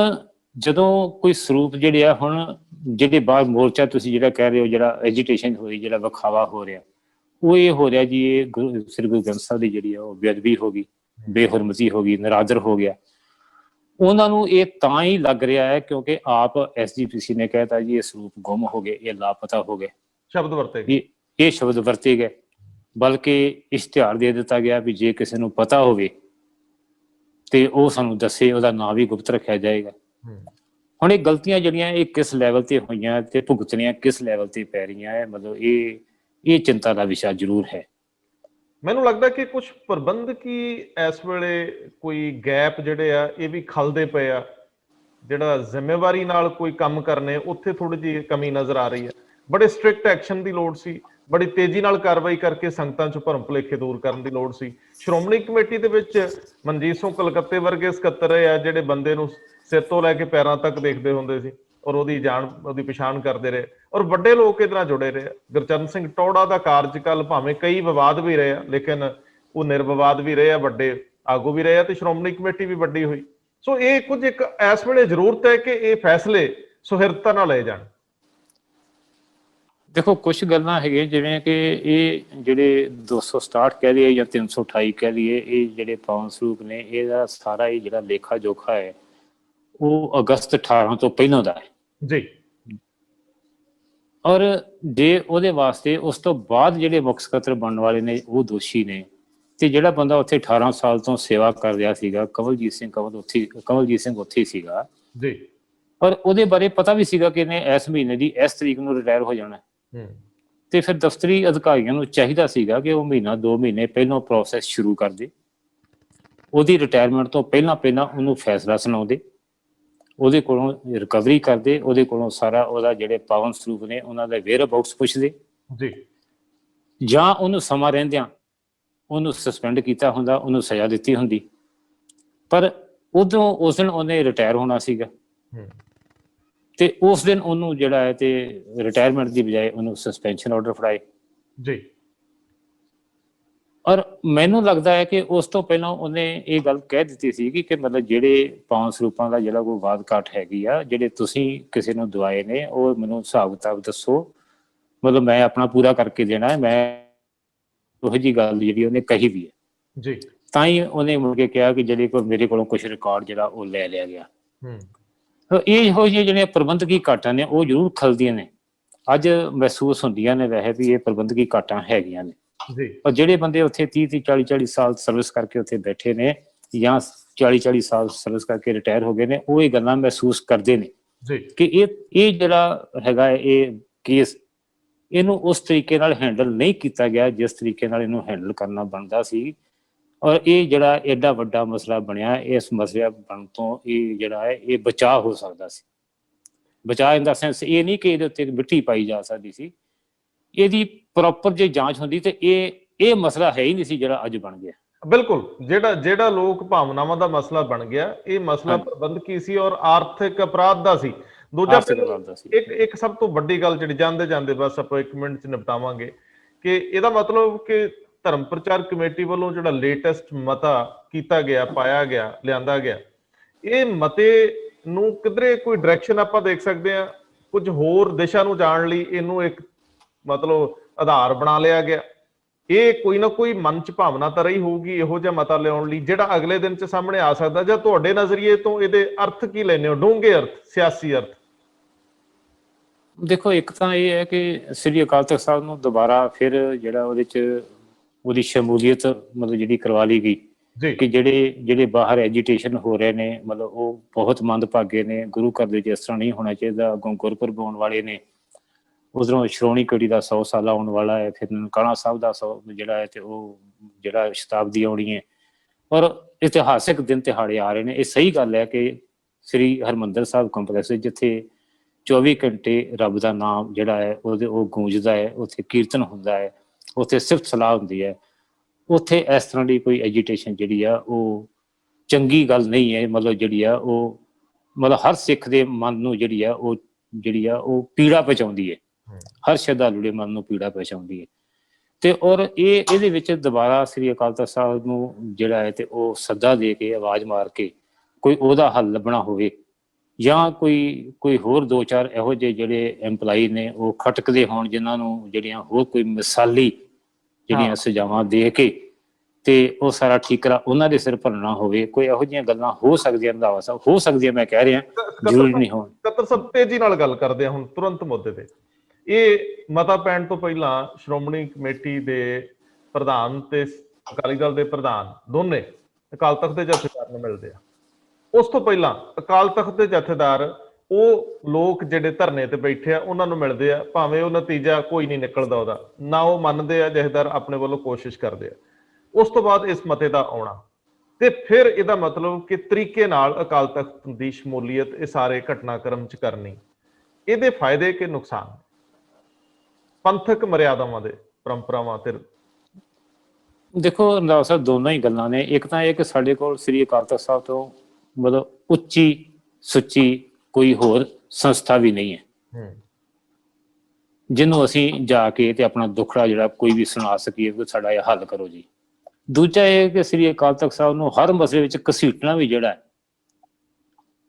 ਜਦੋਂ ਕੋਈ ਸਰੂਪ ਜਿਹੜੇ ਆ, ਹੁਣ ਜਿਹੜੇ ਬਾਹਰ ਮੋਰਚਾ ਤੁਸੀਂ ਜਿਹੜਾ ਕਹਿ ਰਹੇ ਹੋ, ਜਿਹੜਾ ਐਜੀਟੇਸ਼ਨ ਹੋ ਰਹੀ, ਜਿਹੜਾ ਵਿਖਾਵਾ ਹੋ ਰਿਹਾ, ਉਹ ਇਹ ਹੋ ਰਿਹਾ ਜੀ, ਇਹ ਸ੍ਰੀ ਗੁਰੂ ਗ੍ਰੰਥ ਸਾਹਿਬ ਦੀ ਜਿਹੜੀ ਆ ਉਹ ਬੇਅਦਬੀ ਹੋ ਗਈ, ਬੇਹੁਰਮਤੀ ਹੋ ਗਈ, ਨਿਰਾਦਰ ਹੋ ਗਿਆ। ਉਹਨਾਂ ਨੂੰ ਇਹ ਤਾਂ ਹੀ ਲੱਗ ਰਿਹਾ ਹੈ ਕਿਉਂਕਿ ਆਪ SGPC ਨੇ ਕਹਿਤਾ ਜੀ ਇਹ ਸਰੂਪ ਗੁੰਮ ਹੋ ਗਏ, ਇਹ ਲਾਪਤਾ ਹੋ ਗਏ, ਸ਼ਬਦ ਵਰਤੇ ਗਏ। ਬਲਕਿ ਇਸ਼ਤਿਹਾਰ ਦੇ ਦਿੱਤਾ ਗਿਆ ਵੀ ਜੇ ਕਿਸੇ ਨੂੰ ਪਤਾ ਹੋਵੇ ਤੇ ਉਹ ਸਾਨੂੰ ਦੱਸੇ, ਉਹਦਾ ਨਾਂ ਵੀ ਗੁਪਤ ਰੱਖਿਆ ਜਾਏਗਾ। ਹੁਣ ਇਹ ਗਲਤੀਆਂ ਜਿਹੜੀਆਂ ਇਹ ਕਿਸ ਲੈਵਲ ਤੇ ਹੋਈਆਂ ਤੇ ਭੁਗਤਣੀਆਂ ਕਿਸ ਲੈਵਲ ਤੇ ਪੈ ਰਹੀਆਂ ਹੈ, ਮਤਲਬ ਇਹ ਚਿੰਤਾ ਦਾ ਵਿਸ਼ਾ ਜ਼ਰੂਰ ਹੈ। ਮੈਨੂੰ ਲੱਗਦਾ ਕਿ ਕੁਝ ਪ੍ਰਬੰਧਕੀ ਇਸ ਵੇਲੇ ਕੋਈ ਗੈਪ ਜਿਹੜੇ ਆ ਇਹ ਵੀ ਖਲਦੇ ਪਏ ਆ, ਜਿਹੜਾ ਜ਼ਿੰਮੇਵਾਰੀ ਨਾਲ ਕੋਈ ਕੰਮ ਕਰਨੇ ਉੱਥੇ ਥੋੜੀ ਜਿਹੀ ਕਮੀ ਨਜ਼ਰ ਆ ਰਹੀ ਹੈ। ਬੜੇ ਸਟ੍ਰਿਕਟ ਐਕਸ਼ਨ ਦੀ ਲੋੜ ਸੀ, ਬੜੀ ਤੇਜ਼ੀ ਨਾਲ ਕਾਰਵਾਈ ਕਰਕੇ ਸੰਗਤਾਂ ਚੋਂ ਭਰਮ ਭੁਲੇਖੇ ਦੂਰ ਕਰਨ ਦੀ ਲੋੜ ਸੀ। ਸ਼੍ਰੋਮਣੀ ਕਮੇਟੀ ਦੇ ਵਿੱਚ ਮਨਜੀਤ ਸਿੰਘ ਕਲਕੱਤੇ ਵਰਗੇ ਸਕੱਤਰ ਆ ਜਿਹੜੇ ਬੰਦੇ ਨੂੰ ਸਿਰ ਤੋਂ ਲੈ ਕੇ ਪੈਰਾਂ ਤੱਕ ਦੇਖਦੇ ਹੁੰਦੇ ਸੀ ਔਰ ਉਹਦੀ ਪਛਾਣ ਕਰਦੇ ਰਹੇ, ਔਰ ਵੱਡੇ ਲੋਕ ਇਹਦੇ ਨਾਲ ਜੁੜੇ ਰਹੇ। ਗੁਰਚਰਨ ਸਿੰਘ ਟੌੜਾ ਦਾ ਕਾਰਜਕਾਲ ਭਾਵੇਂ ਕਈ ਵਿਵਾਦ ਵੀ ਰਹੇ ਆ, ਲੇਕਿਨ ਉਹ ਨਿਰਵਿਵਾਦ ਵੀ ਰਹੇ ਆ, ਵੱਡੇ ਆਗੂ ਵੀ ਰਹੇ ਆ, ਤੇ ਸ਼੍ਰੋਮਣੀ ਕਮੇਟੀ ਵੀ ਵੱਡੀ ਹੋਈ। ਸੋ ਇਹ ਕੁਝ ਇੱਕ ਇਸ ਵੇਲੇ ਜ਼ਰੂਰਤ ਹੈ ਕਿ ਇਹ ਫੈਸਲੇ ਸੁਹਿਰਦਤਾ ਨਾਲ ਲਏ ਜਾਣ। ਦੇਖੋ ਕੁਝ ਗੱਲਾਂ ਹੈਗੀਆਂ, ਜਿਵੇਂ ਕਿ ਇਹ ਜਿਹੜੇ 267 ਕਹਿ ਲਈਏ ਜਾਂ 328 ਕਹਿ ਲਈਏ, ਇਹ ਜਿਹੜੇ ਪਾਵਨ ਸਰੂਪ ਨੇ, ਇਹਦਾ ਸਾਰਾ ਇਹ ਜਿਹੜਾ ਲੇਖਾ ਜੋਖਾ ਹੈ ਉਹ ਅਗਸਤ 18 ਤੋਂ ਪਹਿਲਾਂ ਦਾ ਹੈ ਜੀ। ਔਰ ਜੇ ਉਹਦੇ ਵਾਸਤੇ ਉਸ ਤੋਂ ਬਾਅਦ ਜਿਹੜੇ ਮੁੱਖ ਸਕੱਤਰ ਬਣਨ ਵਾਲੇ ਨੇ ਉਹ ਦੋਸ਼ੀ ਨੇ, ਤੇ ਜਿਹੜਾ ਬੰਦਾ ਉੱਥੇ 18 ਸਾਲ ਤੋਂ ਸੇਵਾ ਕਰ ਰਿਹਾ ਸੀਗਾ, ਕਵਲਜੀਤ ਸਿੰਘ ਉੱਥੇ ਸੀਗਾ ਜੀ, ਔਰ ਉਹਦੇ ਬਾਰੇ ਪਤਾ ਵੀ ਸੀਗਾ ਕਿ ਇਹਨੇ ਇਸ ਮਹੀਨੇ ਦੀ ਇਸ ਤਰੀਕ ਨੂੰ ਰਿਟਾਇਰ ਹੋ ਜਾਣਾ। ਤੇ ਫਿਰ ਦਫ਼ਤਰੀ ਅਧਿਕਾਰੀਆਂ ਨੂੰ ਚਾਹੀਦਾ ਸੀਗਾ ਕਿ ਉਹ 1-2 ਮਹੀਨੇ ਪਹਿਲਾਂ ਪ੍ਰੋਸੈਸ ਸ਼ੁਰੂ ਕਰ ਦੇ, ਉਹਦੀ ਰਿਟਾਇਰਮੈਂਟ ਤੋਂ ਪਹਿਲਾਂ ਉਹਨੂੰ ਫੈਸਲਾ ਸੁਣਾਉਂਦੇ, ਉਹਦੇ ਕੋਲੋਂ ਰਿਕਵਰੀ ਕਰਦੇ, ਉਹਦੇ ਕੋਲੋਂ ਸਾਰਾ ਉਹਦਾ ਜਿਹੜੇ ਪਾਵਨ ਸਰੂਪ ਨੇ ਉਹਨਾਂ ਦੇ ਵੇਅਰ ਅਬਾਊਟਸ ਪੁੱਛਦੇ ਜੀ, ਜਾਂ ਉਹਨੂੰ ਸਮਾਂ ਰਹਿੰਦਿਆਂ ਉਹਨੂੰ ਸਸਪੈਂਡ ਕੀਤਾ ਹੁੰਦਾ, ਉਹਨੂੰ ਸਜ਼ਾ ਦਿੱਤੀ ਹੁੰਦੀ। ਪਰ ਉਦੋਂ ਉਸ ਦਿਨ ਉਹਨੇ ਰਿਟਾਇਰ ਹੋਣਾ ਸੀਗਾ ਤੇ ਉਸ ਦਿਨ ਉਹਨੂੰ ਜਿਹੜਾ ਹੈ ਤੇ ਰਿਟਾਇਰਮੈਂਟ ਦੀ ਬਜਾਏ ਉਹਨੂੰ ਸਸਪੈਂਸ਼ਨ ਆਰਡਰ ਫੜਾਏ ਜੀ। ਔਰ ਮੈਨੂੰ ਲੱਗਦਾ ਹੈ ਕਿ ਉਸ ਤੋਂ ਪਹਿਲਾਂ ਉਹਨੇ ਇਹ ਗੱਲ ਕਹਿ ਦਿੱਤੀ ਸੀ ਕਿ ਮਤਲਬ ਜਿਹੜੇ ਪਾਉਣ ਸਰੂਪਾਂ ਦਾ ਜਿਹੜਾ ਕੋਈ ਬਾਤ ਘਾਟ ਹੈਗੀ ਆ, ਜਿਹੜੇ ਤੁਸੀਂ ਕਿਸੇ ਨੂੰ ਦਵਾਏ ਨੇ, ਉਹ ਮੈਨੂੰ ਹਿਸਾਬ ਕਿਤਾਬ ਦੱਸੋ, ਮਤਲਬ ਮੈਂ ਆਪਣਾ ਪੂਰਾ ਕਰਕੇ ਦੇਣਾ ਹੈ। ਮੈਂ ਉਹੋ ਜਿਹੀ ਗੱਲ ਜਿਹੜੀ ਉਹਨੇ ਕਹੀ ਵੀ ਹੈ ਜੀ, ਤਾਂ ਹੀ ਉਹਨੇ ਮੁੜ ਕੇ ਕਿਹਾ ਕਿ ਜਿਹੜੇ ਕੋਲ ਮੇਰੇ ਕੋਲੋਂ ਕੁਝ ਰਿਕਾਰਡ ਜਿਹੜਾ ਉਹ ਲੈ ਲਿਆ ਗਿਆ। ਇਹੋ ਜਿਹੀਆਂ ਜਿਹੜੀਆਂ ਪ੍ਰਬੰਧਕੀ ਘਾਟਾਂ ਨੇ ਉਹ ਜ਼ਰੂਰ ਖਲਦੀਆਂ ਨੇ, ਅੱਜ ਮਹਿਸੂਸ ਹੁੰਦੀਆਂ ਨੇ ਵੈਸੇ ਵੀ ਇਹ ਪ੍ਰਬੰਧਕੀ ਘਾਟਾਂ ਹੈਗੀਆਂ ਨੇ। ਪਰ ਜਿਹੜੇ ਬੰਦੇ ਉੱਥੇ 30 40 ਸਾਲ ਸਰਵਿਸ ਕਰਕੇ ਉੱਥੇ ਬੈਠੇ ਨੇ ਜਾਂ 40 ਸਾਲ ਸਰਵਿਸ ਕਰਕੇ ਰਿਟਾਇਰ ਹੋ ਗਏ ਨੇ, ਉਹ ਇਹ ਗੱਲਾਂ ਮਹਿਸੂਸ ਕਰਦੇ ਨੇ ਕਿ ਇਹ ਜਿਹੜਾ ਹੈਗਾ ਇਹ ਕੇਸ, ਇਹਨੂੰ ਉਸ ਤਰੀਕੇ ਨਾਲ ਹੈਂਡਲ ਨਹੀਂ ਕੀਤਾ ਗਿਆ ਜਿਸ ਤਰੀਕੇ ਨਾਲ ਇਹਨੂੰ ਹੈਂਡਲ ਕਰਨਾ ਬਣਦਾ ਸੀ। ਔਰ ਇਹ ਜਿਹੜਾ ਐਡਾ ਵੱਡਾ ਮਸਲਾ ਬਣਿਆ, ਇਸ ਮਸਲੇ ਬਣਨ ਤੋਂ ਇਹ ਜਿਹੜਾ ਹੈ ਇਹ ਬਚਾਅ ਹੋ ਸਕਦਾ ਸੀ। ਬਚਾਅ ਇਨ ਦਾ ਸੈਂਸ ਇਹ ਨਹੀਂ ਕਿ ਇਹਦੇ ਉੱਤੇ ਮਿੱਟੀ ਪਾਈ ਜਾ ਸਕਦੀ ਸੀ, ਇਹਦੀ ਪ੍ਰੋਪਰ ਜੇ ਜਾਂਚ ਹੁੰਦੀ ਤੇ ਇਹ ਮਸਲਾ ਹੈ ਹੀ ਨਹੀਂ ਸੀ ਜਿਹੜਾ ਅੱਜ ਬਣ ਗਿਆ। ਬਿਲਕੁਲ, ਜਿਹੜਾ ਲੋਕ ਭਾਵਨਾਵਾਂ ਦਾ ਮਸਲਾ ਬਣ ਗਿਆ, ਇਹ ਮਸਲਾ ਪ੍ਰਬੰਧਕੀ ਸੀ ਔਰ ਆਰਥਿਕ ਅਪਰਾਧ ਦਾ ਸੀ। ਦੂਜਾ ਇੱਕ ਸਭ ਤੋਂ ਵੱਡੀ ਗੱਲ ਜਿਹੜੀ ਜਾਂਦੇ ਜਾਂਦੇ ਬਸ ਆਪਾਂ 1 ਮਿੰਟ ਚ ਨਿਪਟਾਵਾਂਗੇ ਕਿ ਇਹਦਾ ਮਤਲਬ ਕਿ ਧਰਮ ਪ੍ਰਚਾਰ ਕਮੇਟੀ ਵੱਲੋਂ ਜਿਹੜਾ ਲੇਟੈਸਟ ਮਤਾ ਕੀਤਾ ਗਿਆ, ਪਾਇਆ ਗਿਆ, ਲਿਆਂਦਾ ਗਿਆ, ਇਹ ਮਤੇ ਨੂੰ ਕਿਧਰੇ ਕੋਈ ਡਾਇਰੈਕਸ਼ਨ ਆਪਾਂ ਦੇਖ ਸਕਦੇ ਹਾਂ, ਕੁਝ ਹੋਰ ਦਿਸ਼ਾ ਨੂੰ ਜਾਣ ਲਈ ਇਹਨੂੰ ਇੱਕ ਮਤਲਬ ਆਧਾਰ ਬਣਾ ਲਿਆ ਗਿਆ। ਇਹ ਕੋਈ ਨਾ ਕੋਈ ਮਨ ਚ ਭਾਵਨਾ ਤਾਂ ਰਹੀ ਹੋਊਗੀ ਇਹੋ ਜਿਹਾ ਮਤਾ ਲਿਆਉਣ ਲਈ ਜਿਹੜਾ ਅਗਲੇ ਦਿਨ ਚ ਸਾਹਮਣੇ ਆ ਸਕਦਾ, ਜਾਂ ਤੁਹਾਡੇ ਨਜ਼ਰੀਏ ਤੋਂ ਇਹਦੇ ਅਰਥ ਕੀ ਲੈਣੇ ਹੋ, ਡੂੰਘੇ ਅਰਥ, ਸਿਆਸੀ ਅਰਥ? ਦੇਖੋ, ਇੱਕ ਤਾਂ ਇਹ ਹੈ ਕਿ ਸ੍ਰੀ ਅਕਾਲ ਤਖਤ ਸਾਹਿਬ ਨੂੰ ਦੁਬਾਰਾ ਫਿਰ ਜਿਹੜਾ ਉਹਦੇ ਚ ਉਹਦੀ ਸ਼ਮੂਲੀਅਤ ਮਤਲਬ ਜਿਹੜੀ ਕਰਵਾ ਲਈ ਗਈ ਕਿ ਜਿਹੜੇ ਬਾਹਰ ਐਜੀਟੇਸ਼ਨ ਹੋ ਰਹੇ ਨੇ, ਮਤਲਬ ਉਹ ਬਹੁਤ ਮੰਦਭਾਗੇ ਨੇ। ਗੁਰੂ ਘਰ ਦੇ ਜਿਸ ਤਰ੍ਹਾਂ ਨਹੀਂ ਹੋਣਾ ਚਾਹੀਦਾ। ਅੱਗੋਂ ਗੁਰਪੁਰਬ ਆਉਣ ਵਾਲੇ ਨੇ, ਉਧਰੋਂ ਸ਼੍ਰੋਮਣੀ ਕਮੇਟੀ ਦਾ 100 ਸਾਲਾ ਆਉਣ ਵਾਲਾ ਹੈ, ਫਿਰ ਨਨਕਾਣਾ ਸਾਹਿਬ ਦਾ 100 ਜਿਹੜਾ ਹੈ ਤੇ ਉਹ ਜਿਹੜਾ ਸ਼ਤਾਬਦੀ ਆਉਣੀ ਹੈ, ਔਰ ਇਤਿਹਾਸਿਕ ਦਿਨ ਤਿਹਾੜੇ ਆ ਰਹੇ ਨੇ। ਇਹ ਸਹੀ ਗੱਲ ਹੈ ਕਿ ਸ੍ਰੀ ਹਰਿਮੰਦਰ ਸਾਹਿਬ ਕੰਪਲੈਕਸ ਜਿੱਥੇ 24 ਘੰਟੇ ਰੱਬ ਦਾ ਨਾਮ ਜਿਹੜਾ ਹੈ ਉਹ ਗੂੰਜਦਾ ਹੈ, ਉੱਥੇ ਕੀਰਤਨ ਹੁੰਦਾ ਹੈ, ਉੱਥੇ ਸਿਫਤ ਸਲਾਹ ਹੁੰਦੀ ਹੈ, ਉੱਥੇ ਇਸ ਤਰ੍ਹਾਂ ਦੀ ਕੋਈ ਐਜੀਟੇਸ਼ਨ ਜਿਹੜੀ ਆ ਉਹ ਚੰਗੀ ਗੱਲ ਨਹੀਂ ਹੈ। ਮਤਲਬ ਜਿਹੜੀ ਆ ਉਹ ਮਤਲਬ ਹਰ ਸਿੱਖ ਦੇ ਮਨ ਨੂੰ ਜਿਹੜੀ ਆ ਉਹ ਪੀੜਾ ਪਹੁੰਚਾਉਂਦੀ ਹੈ, ਹਰ ਸ਼ਰਧਾਲੂ ਦੇ ਮਨ ਨੂੰ ਪੀੜਾ ਪਹੁੰਚਾਉਂਦੀ ਹੈ। ਤੇ ਔਰ ਇਹਦੇ ਵਿੱਚ ਦੁਬਾਰਾ ਸ੍ਰੀ ਅਕਾਲ ਤਖਤ ਸਾਹਿਬ ਨੂੰ ਜਿਹੜਾ ਹੈ ਤੇ ਉਹ ਸੱਦਾ ਦੇ ਕੇ ਆਵਾਜ਼ ਮਾਰ ਕੇ ਕੋਈ ਉਹਦਾ ਹੱਲ ਲੱਭਣਾ ਹੋਵੇ, ਜਾਂ ਕੋਈ ਹੋਰ 2-4 ਇਹੋ ਜਿਹੇ ਜਿਹੜੇ ਐਮਪਲਾਈ ਨੇ ਉਹ ਖਟਕਦੇ ਹੋਣ, ਜਿਨ੍ਹਾਂ ਨੂੰ ਜਿਹੜੀਆਂ ਹੋਰ ਕੋਈ ਮਿਸਾਲੀ ਜਿਹੜੀਆਂ ਸਜ਼ਾਵਾਂ ਦੇ ਕੇ ਤੇ ਉਹ ਸਾਰਾ ਠੀਕਰਾ ਉਹਨਾਂ ਦੇ ਸਿਰ ਭਰਨਾ ਹੋਵੇ। ਕੋਈ ਇਹੋ ਜਿਹੀਆਂ ਗੱਲਾਂ ਹੋ ਸਕਦੀਆਂ, ਰੰਧਾਵਾ ਸਾਹਿਬ, ਹੋ ਸਕਦੀਆਂ, ਮੈਂ ਕਹਿ ਰਿਹਾ, ਜ਼ਰੂਰੀ ਨਹੀਂ ਹੋਣ। ਸਕੱਤਰ ਸਾਹਿਬ, ਤੇਜ਼ੀ ਨਾਲ ਗੱਲ ਕਰਦੇ ਆ ਹੁਣ ਤੁਰੰਤ ਮੁੱਦੇ ਤੇ। ਇਹ ਮਤਾ ਪੈਣ ਤੋਂ ਪਹਿਲਾਂ ਸ਼੍ਰੋਮਣੀ ਕਮੇਟੀ ਦੇ ਪ੍ਰਧਾਨ ਤੇ ਅਕਾਲੀ ਦਲ ਦੇ ਪ੍ਰਧਾਨ ਦੋਨੇ ਅਕਾਲ ਤਖਤ ਦੇ ਜਥੇਦਾਰ ਨੂੰ ਮਿਲਦੇ ਆ। ਉਸ ਤੋਂ ਪਹਿਲਾਂ ਅਕਾਲ ਤਖਤ ਦੇ ਜਥੇਦਾਰ ਉਹ ਲੋਕ ਜਿਹੜੇ ਧਰਨੇ ਤੇ ਬੈਠੇ ਆ ਉਹਨਾਂ ਨੂੰ ਮਿਲਦੇ ਆ, ਭਾਵੇਂ ਉਹ ਨਤੀਜਾ ਕੋਈ ਨਹੀਂ ਨਿਕਲਦਾ ਉਹਦਾ, ਨਾ ਉਹ ਮੰਨਦੇ ਆ, ਜਥੇਦਾਰ ਆਪਣੇ ਵੱਲੋਂ ਕੋਸ਼ਿਸ਼ ਕਰਦੇ ਆ। ਉਸ ਤੋਂ ਬਾਅਦ ਇਸ ਮਤੇ ਦਾ ਆਉਣਾ ਤੇ ਫਿਰ ਇਹਦਾ ਮਤਲਬ ਕਿ ਤਰੀਕੇ ਨਾਲ ਅਕਾਲ ਤਖਤ ਦੀ ਸ਼ਮੂਲੀਅਤ ਇਹ ਸਾਰੇ ਘਟਨਾਕ੍ਰਮ ਚ ਕਰਨੀ, ਇਹਦੇ ਫਾਇਦੇ ਕਿ ਨੁਕਸਾਨ ਪੰਥਕ ਮਰਿਆਦਾਵਾਂ ਦੇ ਪਰੰਪਰਾਵਾਂ ਤੇ? ਦੇਖੋ ਰੰਧਾਵਾ ਸਾਹਿਬ, ਦੋਨੋਂ ਹੀ ਗੱਲਾਂ ਨੇ। ਇੱਕ ਤਾਂ ਇਹ ਕਿ ਸਾਡੇ ਕੋਲ ਸ੍ਰੀ ਅਕਾਲ ਤਖਤ ਸਾਹਿਬ ਤੋਂ ਮਤਲਬ ਉੱਚੀ ਸੁੱਚੀ ਕੋਈ ਹੋਰ ਸੰਸਥਾ ਵੀ ਨਹੀਂ ਹੈ ਜਿਹਨੂੰ ਅਸੀਂ ਜਾ ਕੇ ਤੇ ਆਪਣਾ ਦੁੱਖੜਾ ਜਿਹੜਾ ਕੋਈ ਵੀ ਸੁਣਾ ਸਕੀਏ ਕਿ ਸਾਡਾ ਇਹ ਹੱਲ ਕਰੋ ਜੀ। ਦੂਜਾ ਇਹ ਕਿ ਸ੍ਰੀ ਅਕਾਲ ਤਖਤ ਸਾਹਿਬ ਨੂੰ ਹਰ ਮਸਲੇ ਵਿੱਚ ਘਸੀਟਣਾ ਵੀ ਜਿਹੜਾ ਹੈ,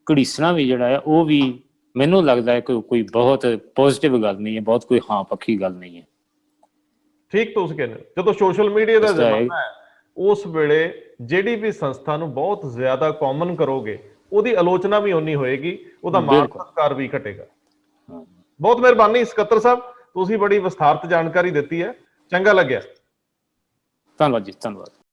ਘੜੀਸਣਾ ਵੀ ਜਿਹੜਾ ਹੈ, ਉਹ ਵੀ ਮੈਨੂੰ ਲੱਗਦਾ ਹੈ ਕਿ ਕੋਈ ਬਹੁਤ ਪੋਜ਼ਿਟਿਵ ਗੱਲ ਨਹੀਂ ਹੈ, ਬਹੁਤ ਕੋਈ ਹਾਂ ਪੱਖੀ ਗੱਲ ਨਹੀਂ ਹੈ। ਠੀਕ ਤੁਸੀਂ ਕਹਿੰਦੇ ਹੋ, ਜਦੋਂ ਸੋਸ਼ਲ ਮੀਡੀਆ ਦਾ ਜ਼ਮਾਨਾ ਹੈ ਉਸ ਵੇਲੇ ਜਿਹੜੀ ਵੀ ਸੰਸਥਾ ਨੂੰ ਬਹੁਤ ਜ਼ਿਆਦਾ ਕਾਮਨ ਕਰੋਗੇ ਉਹਦੀ ਆਲੋਚਨਾ ਵੀ ਉਨੀ ਹੋਏਗੀ, ਉਹਦਾ ਮਾਣ ਸਤਿਕਾਰ ਵੀ ਘਟੇਗਾ। ਬਹੁਤ ਮਿਹਰਬਾਨੀ ਸਕੱਤਰ ਸਾਹਿਬ, ਤੁਸੀਂ ਬੜੀ ਵਿਸਥਾਰਤ ਜਾਣਕਾਰੀ ਦਿੱਤੀ ਹੈ, ਚੰਗਾ ਲੱਗਿਆ। ਧੰਨਵਾਦ ਜੀ, ਧੰਨਵਾਦ।